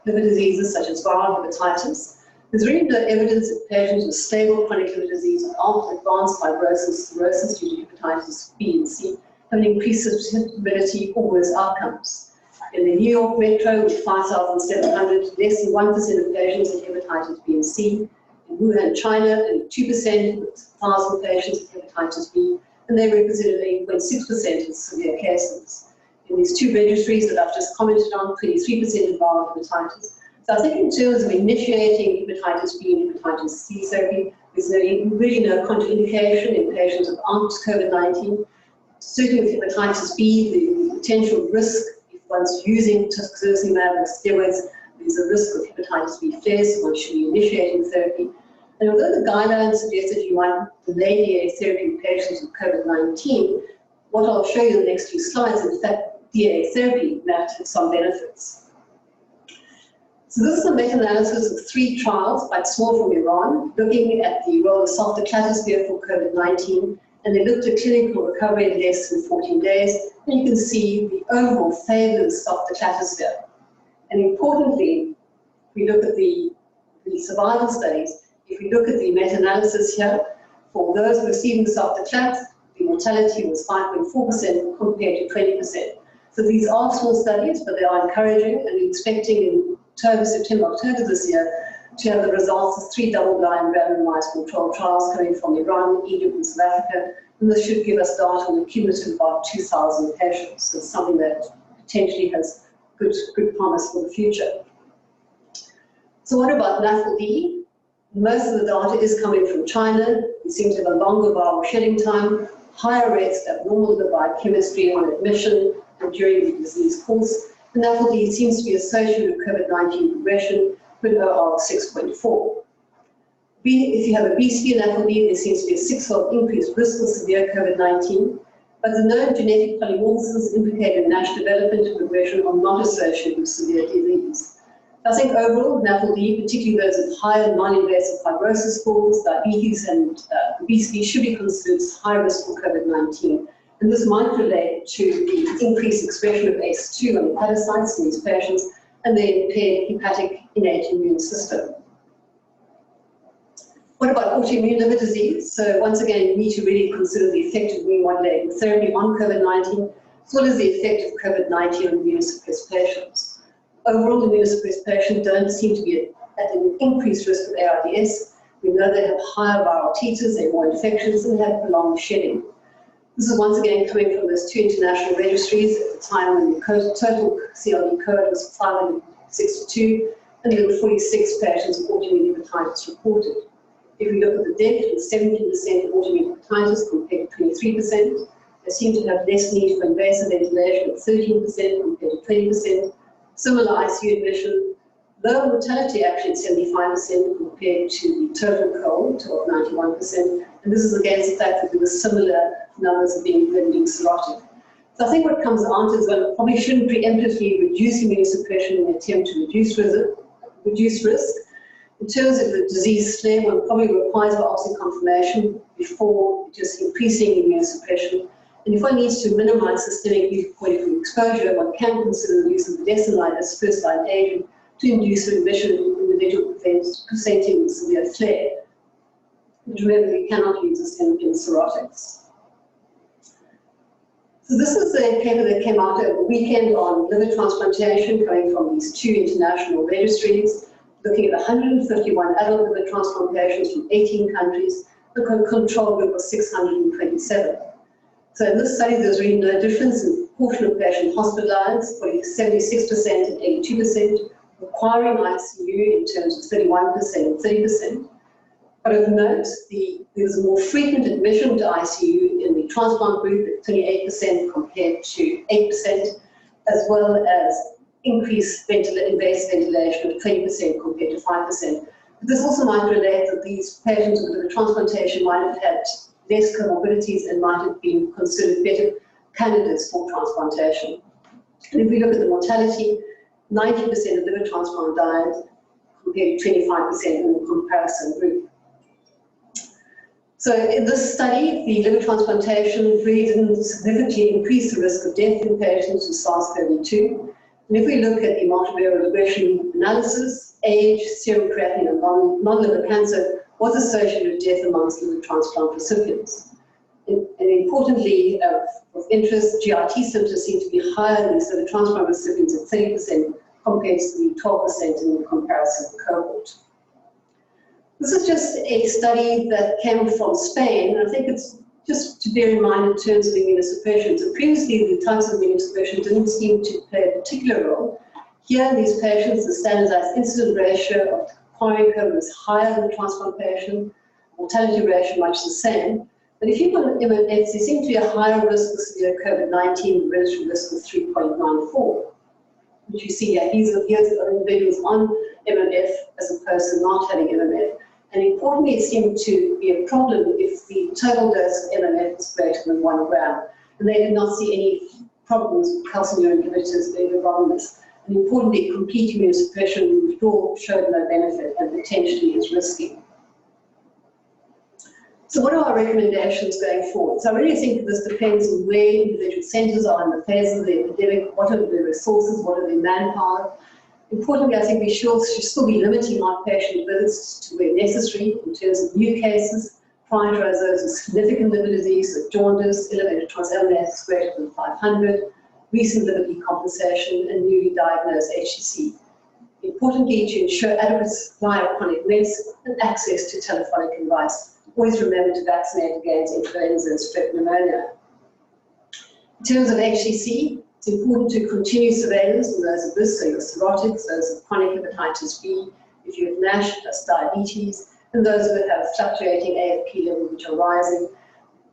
liver diseases such as viral hepatitis, there's really no evidence that patients with stable chronic liver disease without advanced fibrosis, cirrhosis due to hepatitis B and C have an increased susceptibility or worse outcomes. In the New York Metro, with 5,700, less than 1% of patients had hepatitis B and C. In Wuhan, China, only 2% with 1,000 patients with hepatitis B, and they represented 8.6% of severe cases. In these two registries that I've just commented on, 23% of viral hepatitis. So I think in terms of initiating hepatitis B and hepatitis C therapy, there's really no contraindication in patients without COVID-19. Certainly with hepatitis B, the potential risk, if one's using tocilizumab or steroids, there's a risk of hepatitis B flares, so one should be initiating therapy. And although the guidelines suggest that you want delay DA therapy in patients with COVID-19, what I'll show you in the next few slides is that DA therapy might have some benefits. So this is a meta-analysis of 3 trials, quite small, from Iran, looking at the role of soft clatosphere for COVID-19, and they looked at clinical recovery in less than 14 days, and you can see the overall favor of soft clatosphere. And importantly, if we look at the survival studies, if we look at the meta-analysis here, for those receiving soft clat, the mortality was 5.4% compared to 20%. So these are small studies, but they are encouraging, and we're expecting in September, October this year to have the results of 3 double-blind randomized controlled trials coming from Iran, Egypt, and South Africa, and this should give us data on a cumulative about 2,000 patients. So it's something that potentially has good promise for the future. So what about NAFLD? Most of the data is coming from China. We seem to have a longer viral shedding time, higher rates of abnormal liver biochemistry on admission and during the disease course. And NAFLD seems to be associated with COVID-19 progression with OR of 6.4. If you have obesity and NAFLD, there seems to be a 6-fold increased risk of severe COVID-19, but the known genetic polymorphisms implicated in NASH development and progression are not associated with severe disease. I think overall, NAFLD, particularly those with higher non-invasive fibrosis scores, diabetes and obesity, should be considered as high risk for COVID-19. And this might relate to the increased expression of ACE2 on hepatocytes in these patients and the impaired hepatic innate immune system. What about autoimmune liver disease? So once again, you need to really consider the effect of immune-modulating therapy on COVID-19, as well as the effect of COVID-19 on immunosuppressed patients. Overall, immunosuppressed patients don't seem to be at an increased risk of ARDS. We know they have higher viral titers, they're more infectious, and have prolonged shedding. This is once again coming from those 2 international registries at the time when the total CLD code was 562, and there were 46 patients with autoimmune hepatitis reported. If we look at the death, it was 17% of autoimmune hepatitis compared to 23%. They seem to have less need for invasive ventilation at 13% compared to 20%. Similar ICU admission, lower mortality actually at 75% compared to the total cohort of 91%. And this is against the fact that there were similar numbers of being cirrhotic. So I think what comes down to is one probably shouldn't preemptively reduce immunosuppression in an attempt to reduce risk. In terms of the disease flare, one probably requires biopsy confirmation before just increasing immunosuppression. And if one needs to minimize systemic mucopolysaccharides exposure, one can consider the use of budesonide as first-line agent to induce remission in individual presenting severe flare. But remember, we cannot use this in cirrhotics. So this is a paper that came out over the weekend on liver transplantation coming from these 2 international registries, looking at 151 adult liver transplant patients from 18 countries. The control group was 627. So in this study, there's really no difference in the proportion of patients hospitalized, for 76% and 82%, requiring ICU in terms of 31% and 30%. But of note, there was a more frequent admission to ICU in the transplant group at 28% compared to 8%, as well as increased invasive ventilation of 20% compared to 5%. But this also might relate that these patients with liver transplantation might have had less comorbidities and might have been considered better candidates for transplantation. And if we look at the mortality, 90% of liver transplant died compared to 25% in the comparison group. So in this study, the liver transplantation really didn't significantly increase the risk of death in patients with SARS-CoV-2. And if we look at the multivariate regression analysis, age, serum creatinine, and non-liver cancer was associated with death amongst liver transplant recipients. And importantly, of interest, GIT symptoms seem to be higher in these liver transplant recipients at 30% compared to the 12% in the comparison cohort. This is just a study that came from Spain, and I think it's just to bear in mind in terms of immunosuppression. So previously, the types of immunosuppression didn't seem to play a particular role. Here in these patients, the standardized incidence ratio of coronary COVID is higher than transplantation, mortality ratio much the same. But if you've got an MMF, there seems to be a higher risk of severe COVID-19 relative risk of 3.94, which you see here. Here's the individuals on MMF as opposed to not having MMF. And importantly, it seemed to be a problem if the total dose of MMF was greater than 1 gram. And they did not see any problems with calcineurin inhibitors being involved in this. And importantly, complete immunosuppression withdrawal showed no benefit and potentially is risky. So what are our recommendations going forward? So I really think that this depends on where individual centres are in the phase of the epidemic, what are their resources, what are their manpower. Importantly, I think we should still be limiting outpatient visits to where necessary in terms of new cases, prioritize those with significant liver disease, so jaundice, elevated transaminases greater than 500, recent liver decompensation, and newly diagnosed HCC. Importantly, to ensure adequate supply of chronic meds and access to telephonic advice. Always remember to vaccinate against influenza and strep pneumonia. In terms of HCC, it's important to continue surveillance on those at risk, so your cirrhotics, those with chronic hepatitis B, if you have NASH plus diabetes, and those who have fluctuating AFP levels which are rising.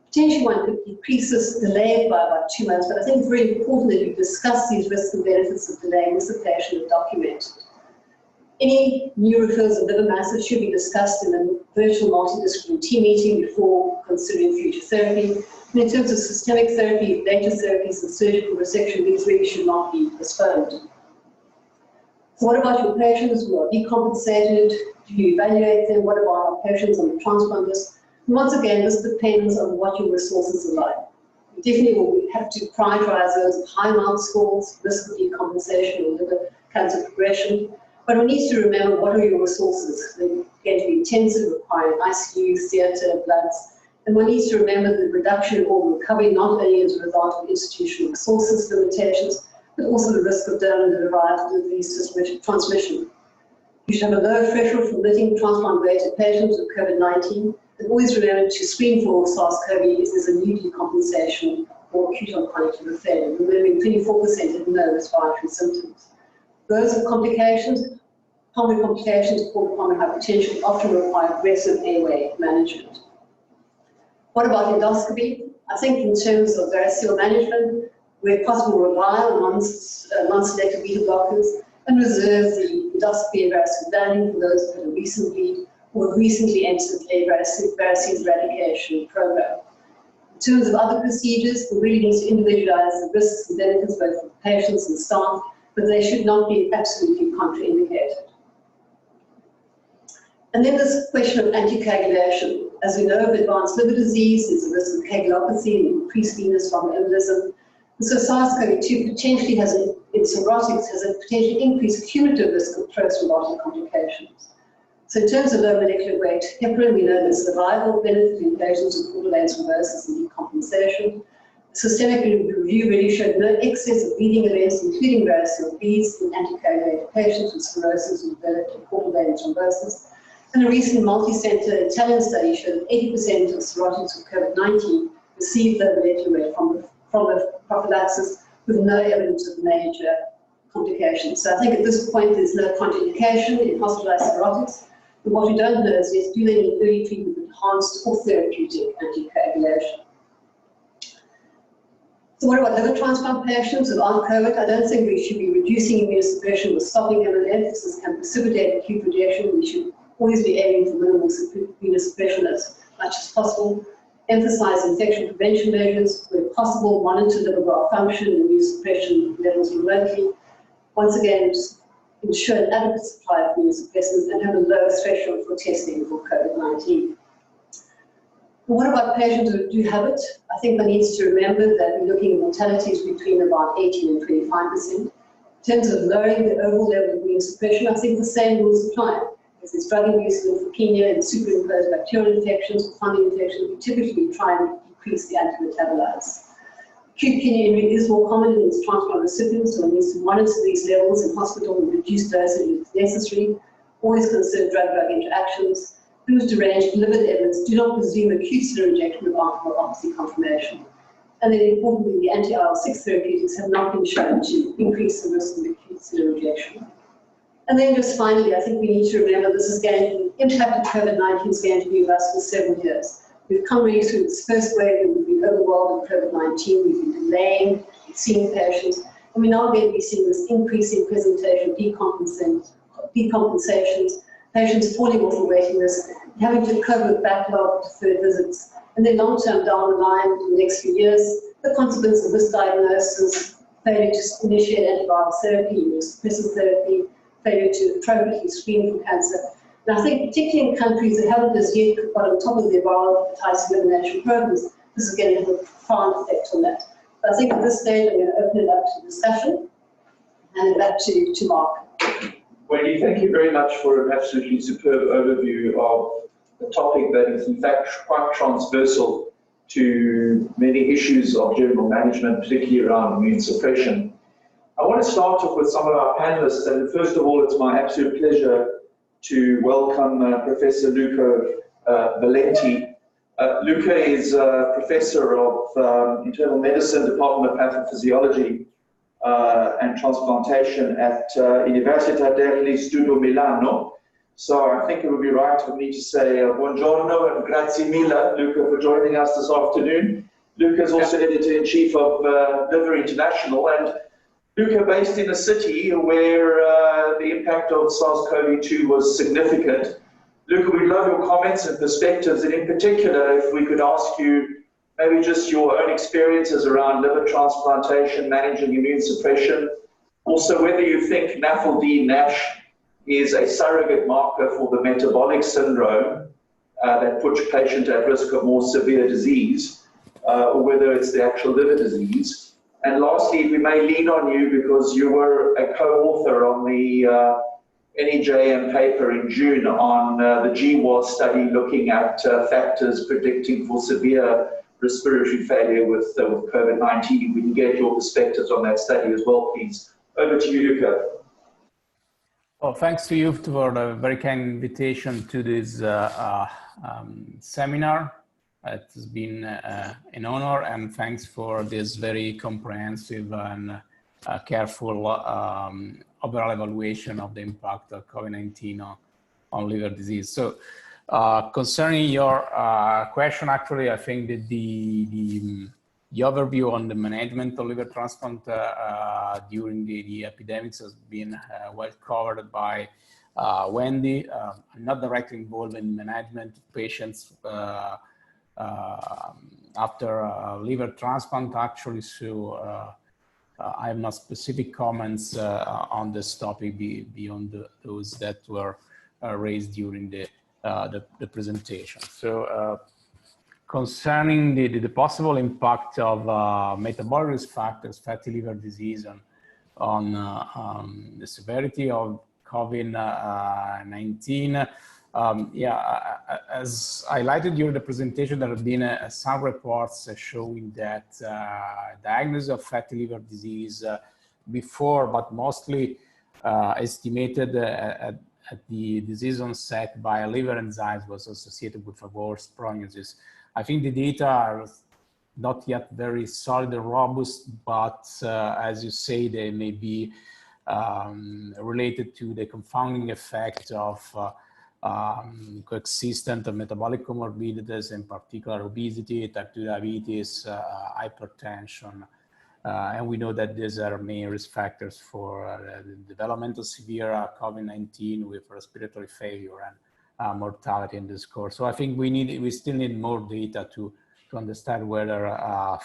Potentially one could decrease this delay by about 2 months, but I think it's very important that you discuss these risks and benefits of delaying with the patient and document it. Any new referrals of liver masses should be discussed in a virtual multidisciplinary team meeting before considering future therapy. And in terms of systemic therapy, later therapies and surgical resection, these really should not be postponed. So what about your patients who are decompensated? Do you evaluate them? What about our patients on the transplant list? And once again, this depends on what your resources are like. You definitely will have to prioritize those with high amount scores, risk of decompensation or liver cancer progression. But we need to remember what are your resources. They're going to be intensive, requiring ICU, theatre, bloods. And one needs to remember the reduction in organ recovery not only as a result of institutional resources limitations, but also the risk of donor-derived disease transmission. You should have a low threshold for admitting transplant-related patients with COVID-19, and always remember to screen for SARS-CoV if there's a new decompensation or acute or chronic liver failure. Remembering 24% had no respiratory symptoms. Those with complications, pulmonary complications called pulmonary hypertension often require aggressive airway management. What about endoscopy? I think in terms of variceal management, where possible rely on non-selective beta blockers and reserve the endoscopy and variceal banding for those who have recently entered a variceal eradication program. In terms of other procedures, we really need to individualize the risks and benefits both for patients and staff, but they should not be absolutely contraindicated. And then this question of anticoagulation. As we know, of advanced liver disease, there's a risk of coagulopathy and increased venous thromboembolism. And so SARS-CoV-2 potentially in cirrhotics has a potentially increased cumulative risk of post-thrombotic complications. So in terms of low molecular weight heparin, we know there's survival benefit in patients with portal vein thrombosis and decompensation. Systemic review really showed no excess of bleeding events, including variceal bleeds in anticoagulated patients with cirrhosis and developed portal vein thrombosis. And a recent multi-center Italian study showed that 80% of cirrhotics with COVID-19 received low molecular weight from the prophylaxis with no evidence of major complications. So I think at this point there's no contraindication in hospitalized cirrhotics. And what we don't know is yet, do they need early treatment with enhanced or therapeutic anticoagulation? So what about liver transplant patients with COVID? I don't think we should be reducing immunosuppression or stopping MLF. This can precipitate acute rejection. We should always be aiming for minimal immunosuppression as much as possible. Emphasize infection prevention measures. Where possible, monitor liver graft function and immunosuppression levels remotely. Once again, ensure an adequate supply of immunosuppressants and have a lower threshold for testing for COVID-19. What about patients who do have it? I think one needs to remember that we're looking at mortalities between about 18 and 25%. In terms of lowering the overall level of immunosuppression, I think the same rules apply. If there's drug-induced lymphopenia and superimposed bacterial infections or fungal infections, we typically try and decrease the antimetabolites. Acute kidney injury is more common in these transplant recipients, so one needs to monitor these levels in hospital and reduce dosage if necessary. Always consider drug-drug interactions. Who's deranged liver evidence, do not presume acute serorejection without biopsy confirmation. And then importantly, the anti-IL-6 therapeutics have not been shown to increase the risk of acute serorejection. And then just finally, I think we need to remember this is going to, the impact of COVID-19 is going to be with us for several years. We've come really through this first wave and we've been overwhelmed with COVID-19, we've been delaying, seeing patients, and we're now going to be seeing this increasing presentation of decompensations, patients falling off the waiting list, having to cope with backlog deferred visits, and then long-term down the line in the next few years, the consequence of misdiagnosis, failure to initiate antibiotic therapy, immunosuppressive therapy, failure to appropriately screen for cancer. And I think particularly in countries that haven't as yet got on top of their viral hepatitis liver national programs, this is going to have a profound effect on that. But I think at this stage, I'm going to open it up to discussion, and then back to Mark. Wendy, thank you very much for an absolutely superb overview of a topic that is in fact quite transversal to many issues of general management, particularly around immune suppression. I want to start off with some of our panelists, and first of all, it's my absolute pleasure to welcome Professor Luca Valenti. Luca is a professor of internal medicine, Department of Pathophysiology and Transplantation at Università degli Studi Milano. So I think it would be right for me to say buongiorno and grazie mille, Luca, for joining us this afternoon. Luca is also editor-in-chief of Liver International, and Luca based in a city where the impact of SARS-CoV-2 was significant. Luca, we'd love your comments and perspectives, and in particular, if we could ask you maybe just your own experiences around liver transplantation, managing immune suppression. Also, whether you think NAFLD-NASH is a surrogate marker for the metabolic syndrome that puts patient at risk of more severe disease, or whether it's the actual liver disease. And lastly, if we may lean on you because you were a co-author on the NEJM paper in June on the GWAS study looking at factors predicting for severe respiratory failure with COVID-19. We can get your perspectives on that study as well, please. Over to you, Luca. Well, thanks to you for the very kind invitation to this seminar. It has been an honor, and thanks for this very comprehensive and careful overall evaluation of the impact of COVID-19 on liver disease. So concerning your question, actually, I think that the overview on the management of liver transplant during the epidemics has been well covered by Wendy. I'm not directly involved in management of patients after liver transplant, actually, so I have no specific comments on this topic beyond those that were raised during the presentation. So concerning the possible impact of metabolic risk factors, fatty liver disease on the severity of COVID-19, as highlighted during the presentation, there have been some reports showing that diagnosis of fatty liver disease before, but mostly estimated at the disease onset by liver enzymes was associated with a worse prognosis. I think the data are not yet very solid and robust, but as you say, they may be related to the confounding effect of coexistent metabolic comorbidities, in particular obesity, type 2 diabetes, hypertension, And we know that these are main risk factors for the development of severe COVID-19 with respiratory failure and mortality in this course. So I think we still need more data to understand whether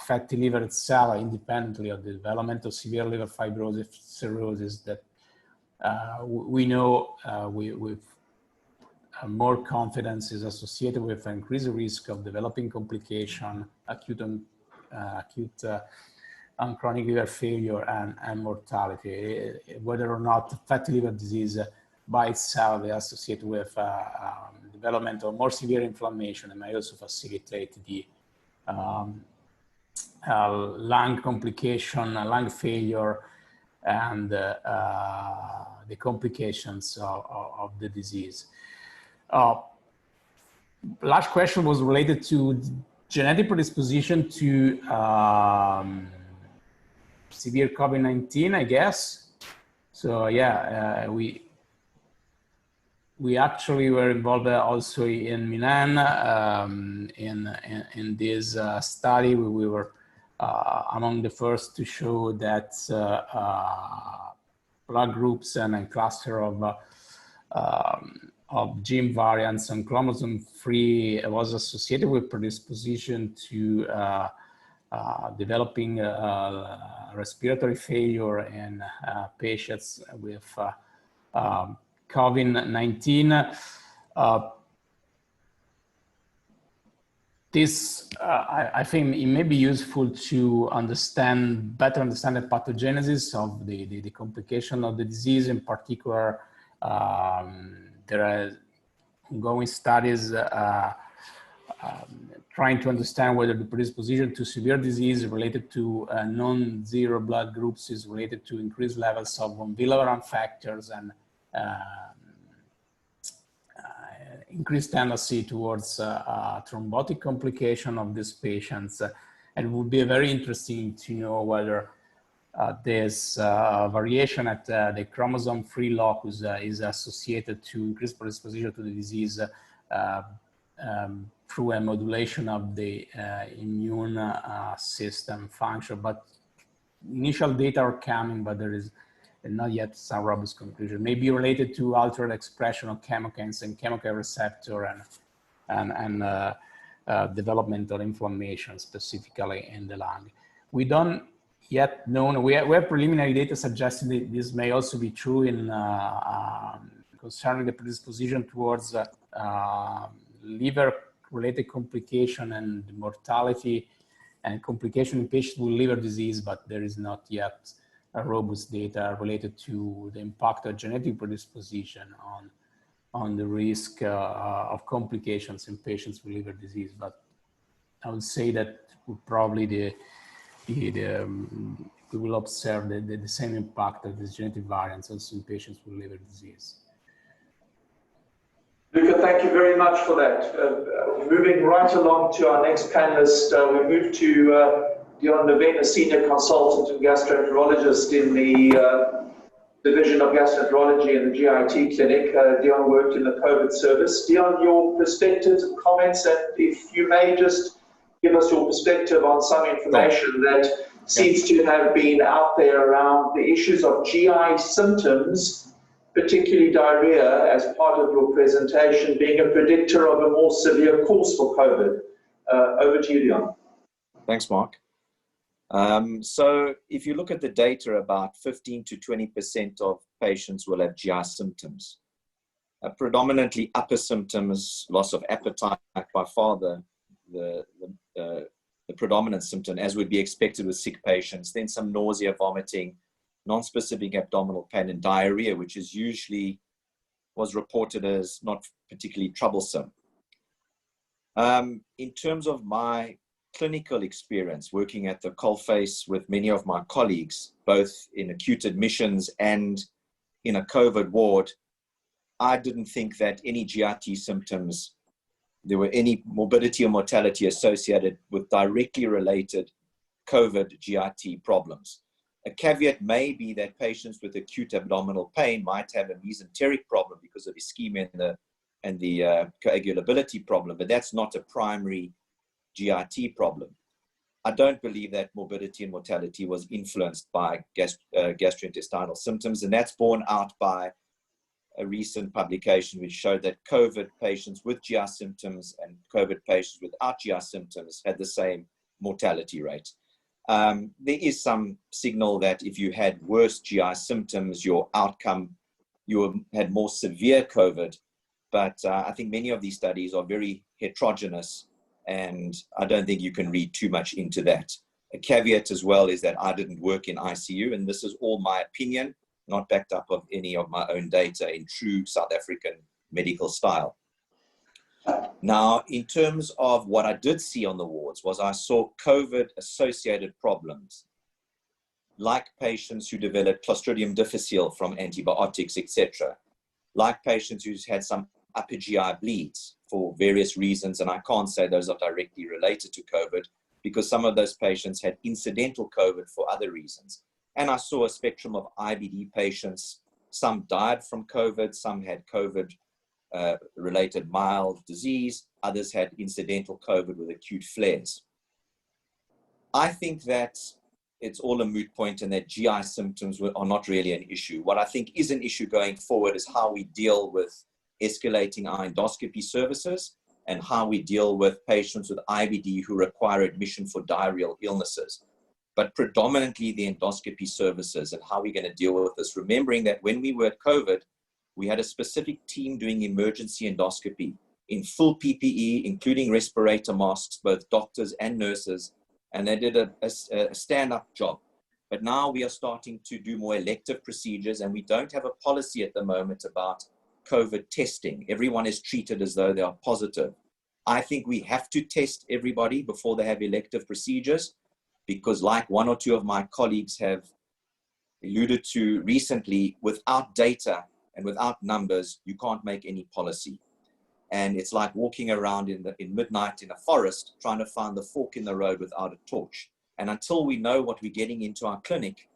fatty liver itself, independently of the development of severe liver fibrosis, cirrhosis, that we know with more confidence is associated with an increased risk of developing complication, acute and chronic liver failure and mortality. Whether or not fatty liver disease by itself is associated with development of more severe inflammation and may also facilitate the lung complication, lung failure, and the complications of the disease. Last question was related to genetic predisposition to severe COVID-19, I guess. So yeah, we actually were involved also in Milan in this study. We were among the first to show that blood groups and a cluster of gene variants and chromosome 3 was associated with predisposition to developing respiratory failure in patients with COVID-19. I think it may be useful to better understand the pathogenesis of the complication of the disease. In particular, there are ongoing studies trying to understand whether the predisposition to severe disease related to non-zero blood groups is related to increased levels of von Willebrand factors and increased tendency towards thrombotic complication of these patients. And it would be very interesting to know whether this variation at the chromosome 3 locus is associated to increased predisposition to the disease through a modulation of the immune system function. But initial data are coming, but there is not yet some robust conclusion. Maybe related to altered expression of chemokines and chemokine receptor and developmental inflammation, specifically in the lung. We don't yet know. We have preliminary data suggesting that this may also be true in concerning the predisposition towards liver-related complication and mortality and complication in patients with liver disease, but there is not yet robust data related to the impact of genetic predisposition on the risk of complications in patients with liver disease. But I would say that probably we will observe the same impact of these genetic variants also in patients with liver disease. Luca, thank you very much for that. Moving right along to our next panelist, we move to Dion Levin, a senior consultant and gastroenterologist in the Division of Gastroenterology in the GIT clinic. Dion worked in the COVID service. Dion, your perspectives and comments, and if you may just give us your perspective on some information that seems to have been out there around the issues of GI symptoms, particularly diarrhea, as part of your presentation, being a predictor of a more severe course for COVID. Over to you, Dion. Thanks, Mark. So if you look at the data, about 15 to 20% of patients will have GI symptoms. Predominantly upper symptoms, loss of appetite, by far the predominant symptom, as would be expected with sick patients. Then some nausea, vomiting, non-specific abdominal pain, and diarrhea, which is usually was reported as not particularly troublesome. In terms of my clinical experience working at the coalface with many of my colleagues, both in acute admissions and in a COVID ward, I didn't think that any GIT symptoms, there were any morbidity or mortality associated with directly related COVID GIT problems. A caveat may be that patients with acute abdominal pain might have a mesenteric problem because of ischemia and the coagulability problem, but that's not a primary GIT problem. I don't believe that morbidity and mortality was influenced by gastrointestinal symptoms, and that's borne out by a recent publication which showed that COVID patients with GI symptoms and COVID patients without GI symptoms had the same mortality rate. There is some signal that if you had worse GI symptoms, your outcome, you had more severe COVID, but I think many of these studies are very heterogeneous, and I don't think you can read too much into that. A caveat as well is that I didn't work in ICU, and this is all my opinion, not backed up of any of my own data in true South African medical style. Now, in terms of what I did see on the wards, was I saw COVID-associated problems, like patients who developed Clostridium difficile from antibiotics, etc., like patients who's had some upper GI bleeds for various reasons, and I can't say those are directly related to COVID, because some of those patients had incidental COVID for other reasons. And I saw a spectrum of IBD patients. Some died from COVID, some had COVID-related mild disease, others had incidental COVID with acute flares. I think that it's all a moot point and that GI symptoms are not really an issue. What I think is an issue going forward is how we deal with escalating our endoscopy services and how we deal with patients with IBD who require admission for diarrheal illnesses. But predominantly the endoscopy services and how we're going to deal with this, remembering that when we were at COVID, we had a specific team doing emergency endoscopy in full PPE, including respirator masks, both doctors and nurses, and they did a stand-up job. But now we are starting to do more elective procedures, and we don't have a policy at the moment about COVID testing. Everyone is treated as though they are positive. I think we have to test everybody before they have elective procedures, because like one or two of my colleagues have alluded to recently, without data and without numbers, you can't make any policy. And it's like walking around in midnight in a forest, trying to find the fork in the road without a torch. And until we know what we're getting into our clinic,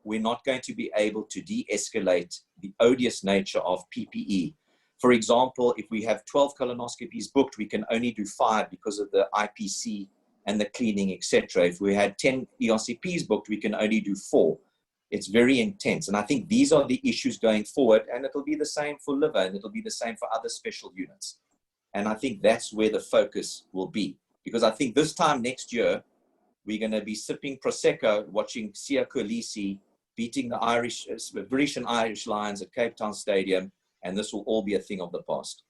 we're not going to be able to de-escalate the odious nature of PPE. For example, if we have 12 colonoscopies booked, we can only do 5 because of the IPC and the cleaning, etc. If we had 10 ERCPs booked, we can only do 4. It's very intense. And I think these are the issues going forward, and it'll be the same for liver, and it'll be the same for other special units. And I think that's where the focus will be. Because I think this time next year, we're going to be sipping Prosecco, watching Sia Kolisi beating the British and Irish Lions at Cape Town Stadium, and this will all be a thing of the past.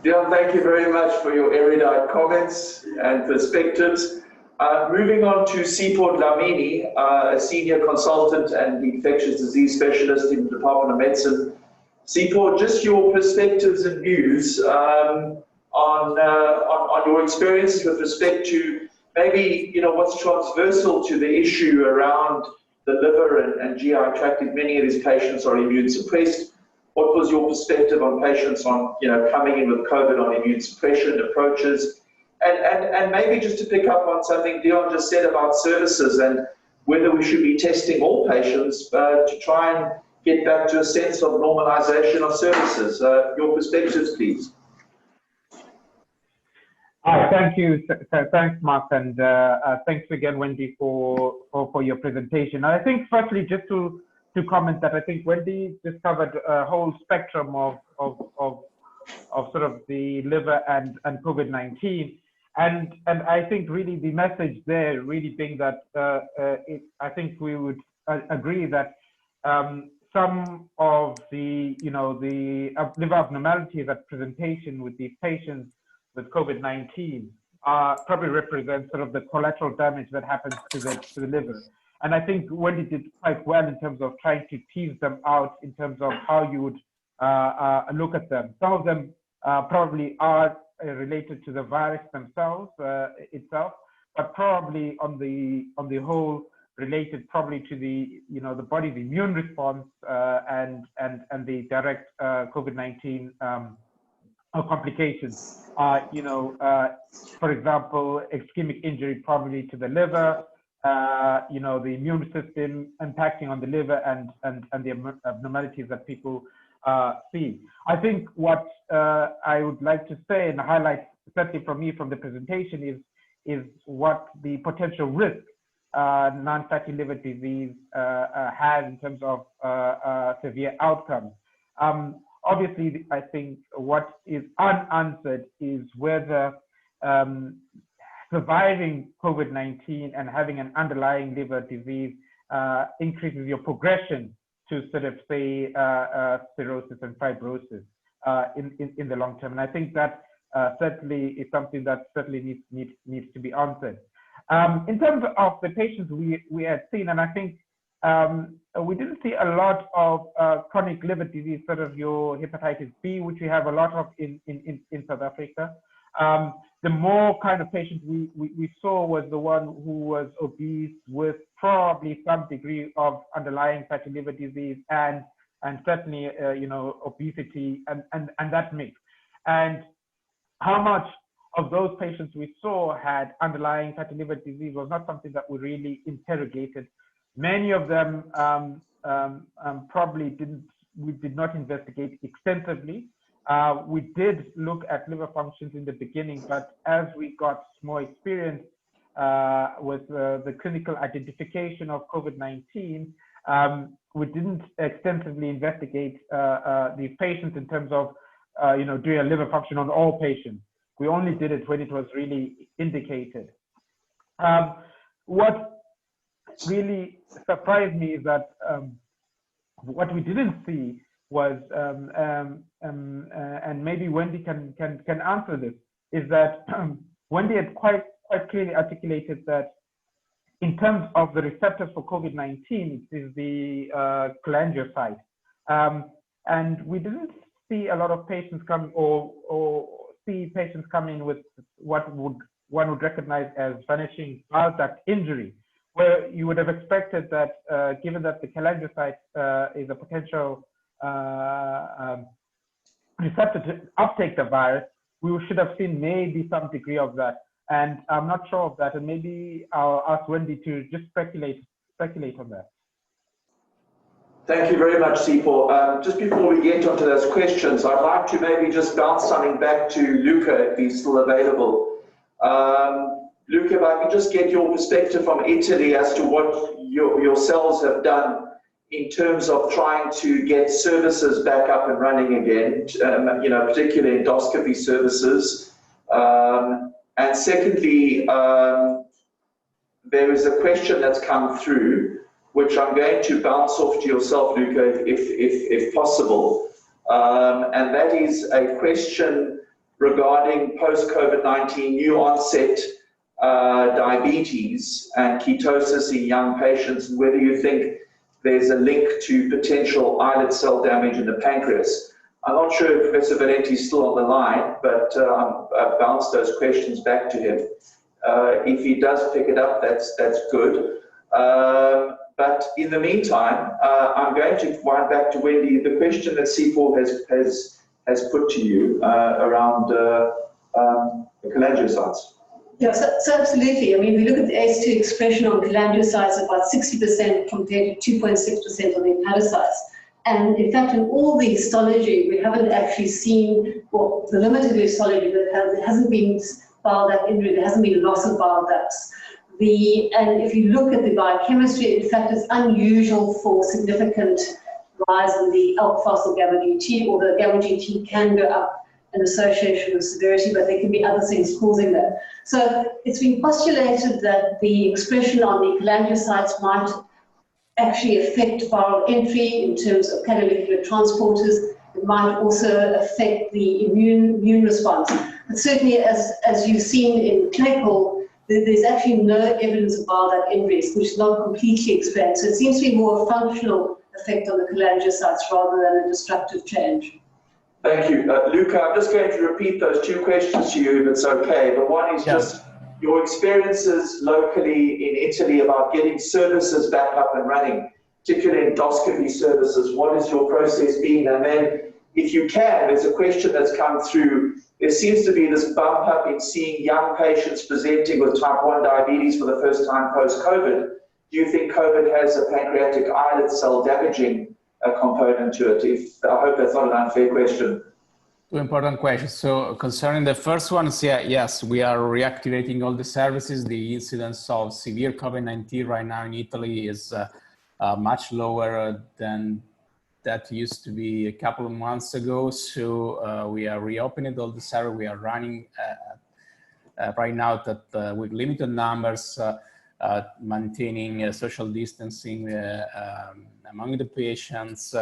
Dion, thank you very much for your erudite comments and perspectives. Moving on to Seaport Lamini, a senior consultant and infectious disease specialist in the Department of Medicine. Seaport, just your perspectives and views on your experiences with respect to maybe, what's transversal to the issue around the liver and GI tract. If many of these patients are immune suppressed, what was your perspective on patients on, coming in with COVID on immune suppression approaches? And maybe just to pick up on something Dion just said about services and whether we should be testing all patients to try and get back to a sense of normalization of services. Your perspectives, please. Hi, thank you. Thanks, Mark, and thanks again, Wendy, for your presentation. I think, firstly, just to comment that I think Wendy just covered a whole spectrum of sort of the liver and COVID-19. And I think really the message there really being that I think we would agree that some of the the liver abnormalities at presentation with these patients with COVID-19 probably represent sort of the collateral damage that happens to the liver. And I think Wendy did quite well in terms of trying to tease them out in terms of how you would look at them. Some of them probably are related to the virus themselves itself, but probably on the whole related probably to the the body's immune response and the direct COVID-19 complications. For example, ischemic injury probably to the liver, the immune system impacting on the liver and the abnormalities that people see. I think what I would like to say and highlight, certainly for me from the presentation, is what the potential risk non-fatty liver disease has in terms of severe outcomes. Obviously, I think what is unanswered is whether surviving COVID-19 and having an underlying liver disease increases your progression to sort of say cirrhosis and fibrosis in the long term. And I think that certainly is something that certainly needs to be answered. In terms of the patients we had seen, and I think we didn't see a lot of chronic liver disease, sort of your hepatitis B, which we have a lot of in South Africa. The more kind of patients we saw was the one who was obese with probably some degree of underlying fatty liver disease and certainly you know, obesity and that mix. And how much of those patients we saw had underlying fatty liver disease was not something that we really interrogated. Many of them probably we did not investigate extensively. We did look at liver functions in the beginning, but as we got more experience with the clinical identification of COVID-19, we didn't extensively investigate these patients in terms of you know, doing a liver function on all patients. We only did it when it was really indicated. What really surprised me is that what we didn't see was, and maybe Wendy can answer this, is that Wendy had quite clearly articulated that in terms of the receptors for COVID-19, it is the cholangiocyte, and we didn't see a lot of patients come or see patients come in with what one would recognize as vanishing bile duct injury, where you would have expected that given that the cholangiocyte is a potential receptor to uptake the virus, we should have seen maybe some degree of that. And I'm not sure of that, and maybe I'll ask Wendy to just speculate on that. Thank you very much, Sipho. Just before we get onto those questions, I'd like to maybe just bounce something back to Luca, if he's still available. Luca, if I could just get your perspective from Italy as to what yourselves have done in terms of trying to get services back up and running again, you know, particularly endoscopy services. And secondly, there is a question that's come through, which I'm going to bounce off to yourself, Luca, if possible. And that is a question regarding post-COVID-19 new onset diabetes and ketosis in young patients, and whether you think there's a link to potential islet cell damage in the pancreas. I'm not sure if Professor Valenti is still on the line, but I've bounced those questions back to him. If he does pick it up, that's good. But in the meantime, I'm going to wind back to Wendy. The question that Sipho has put to you around the cholangiocytes. Yeah, so absolutely. I mean, we look at the ACE2 expression on cholangiocytes, about 60% compared to 2.6% on the hepatocytes. And in fact, in all the histology, we haven't actually seen, well, the limited histology, but there hasn't been bile duct injury, there hasn't been loss of bile ducts. And if you look at the biochemistry, in fact, it's unusual for significant rise in the alpha-phospho gamma GT, or the gamma GT can go up in association with severity, but there can be other things causing that. So it's been postulated that the expression on the cholangiocytes might actually affect viral entry in terms of catalytic transporters. It might also affect the immune response. But certainly, as you've seen in clinical, there's actually no evidence of bile duct injuries, which is not completely explained. So it seems to be more a functional effect on the cholangiocytes rather than a destructive change. Thank you. Luca, I'm just going to repeat those two questions to you, if it's okay. The one is just your experiences locally in Italy about getting services back up and running, particularly endoscopy services. What has your process been? And then, if you can, there's a question that's come through. There seems to be this bump up in seeing young patients presenting with type 1 diabetes for the first time post-COVID. Do you think COVID has a pancreatic islet cell damaging component to it? I hope that's not an unfair question. Two important questions. So concerning the first one, yes, we are reactivating all the services. The incidence of severe COVID-19 right now in Italy is much lower than that used to be a couple of months ago. So we are reopening all the services. We are running right now that with limited numbers, maintaining social distancing among the patients.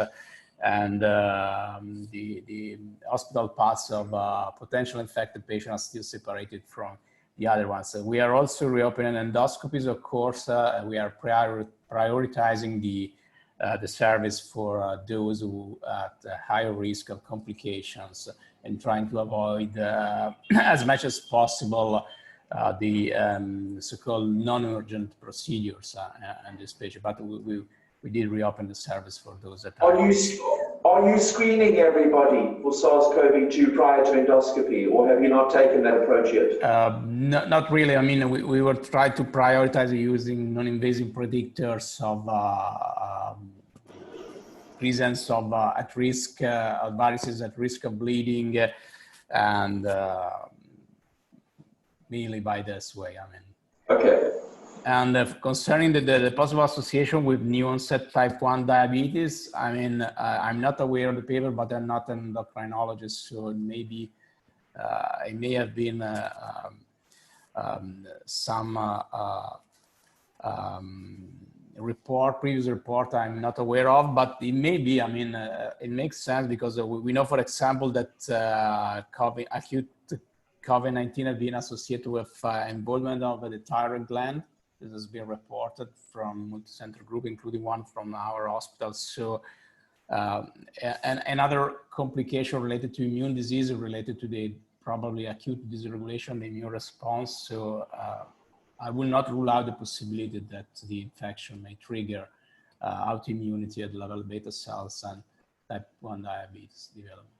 And the hospital paths of potential infected patients are still separated from the other ones. So we are also reopening endoscopies, of course. We are prioritizing the service for those who are at higher risk of complications and trying to avoid as much as possible the so-called non-urgent procedures in this patient. But we did reopen the service for those that are you screening everybody for SARS-CoV-2 prior to endoscopy, or have you not taken that approach yet? Not really. I mean, we were trying to prioritize using non-invasive predictors of presence of at-risk varices at risk of bleeding, and mainly by this way. I mean. Okay. And concerning the possible association with new onset type 1 diabetes, I mean, I'm not aware of the paper, but I'm not an endocrinologist, so maybe it may have been some previous report I'm not aware of, but it may be. I mean, it makes sense because we know, for example, that acute COVID-19 has been associated with involvement of the thyroid gland. This has been reported from multi-center group, including one from our hospital. So, and another complication related to immune disease related to the probably acute dysregulation, the immune response. So, I will not rule out the possibility that the infection may trigger autoimmunity at the level of beta cells and type 1 diabetes development.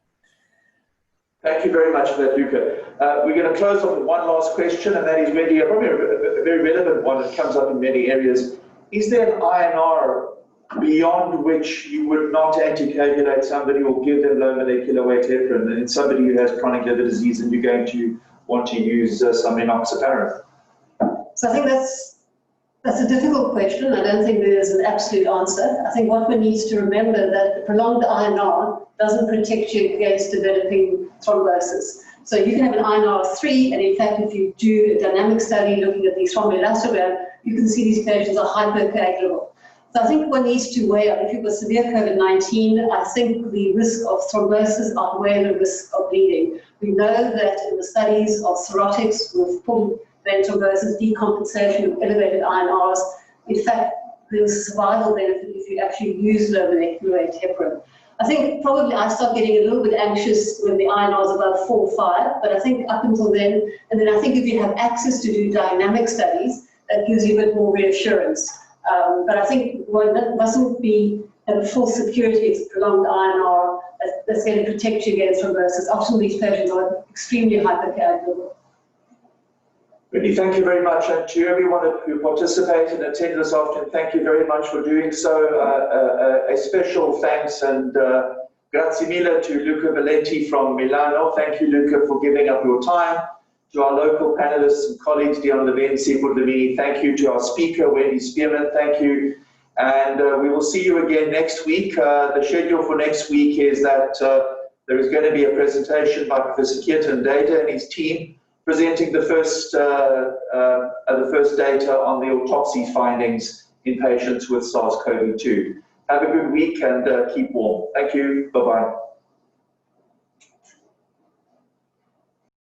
Thank you very much for that, Luca. We're going to close off with one last question, and that is really probably a very relevant one that comes up in many areas. Is there an INR beyond which you would not anticoagulate somebody or give them low molecular weight heparin, and somebody who has chronic liver disease and you're going to want to use some enoxaparin? So I think that's a difficult question. I don't think there's an absolute answer. I think what one needs to remember that prolonged INR doesn't protect you against developing thrombosis. So you can have an INR of 3, and in fact, if you do a dynamic study looking at the thromboelastogram, you can see these patients are hypercoagulable. So I think one needs to weigh up. If you've got severe COVID-19, I think the risk of thrombosis outweighs the risk of bleeding. We know that in the studies of cirrhotics with full vein thrombosis, decompensation of elevated INRs, in fact, there's a survival benefit if you actually use low molecular weight heparin. I think probably I start getting a little bit anxious when the INR is above 4 or 5, but I think up until then, and then I think if you have access to do dynamic studies, that gives you a bit more reassurance. But I think one mustn't be at full security it's prolonged INR that's going to protect you against thrombosis. Often these patients are extremely hypercoagulable. Wendy, thank you very much, and to everyone who participated and attended this afternoon, thank you very much for doing so. A special thanks and grazie mille to Luca Valenti from Milano. Thank you, Luca, for giving up your time. To our local panelists and colleagues, Dion Levin, Sigurd Levini, thank you. To our speaker, Wendy Spearman, thank you. And we will see you again next week. The schedule for next week is that there is going to be a presentation by Professor Kirtan Data and his team, presenting the first data on the autopsy findings in patients with SARS-CoV-2. Have a good week and keep warm. Thank you. Bye-bye.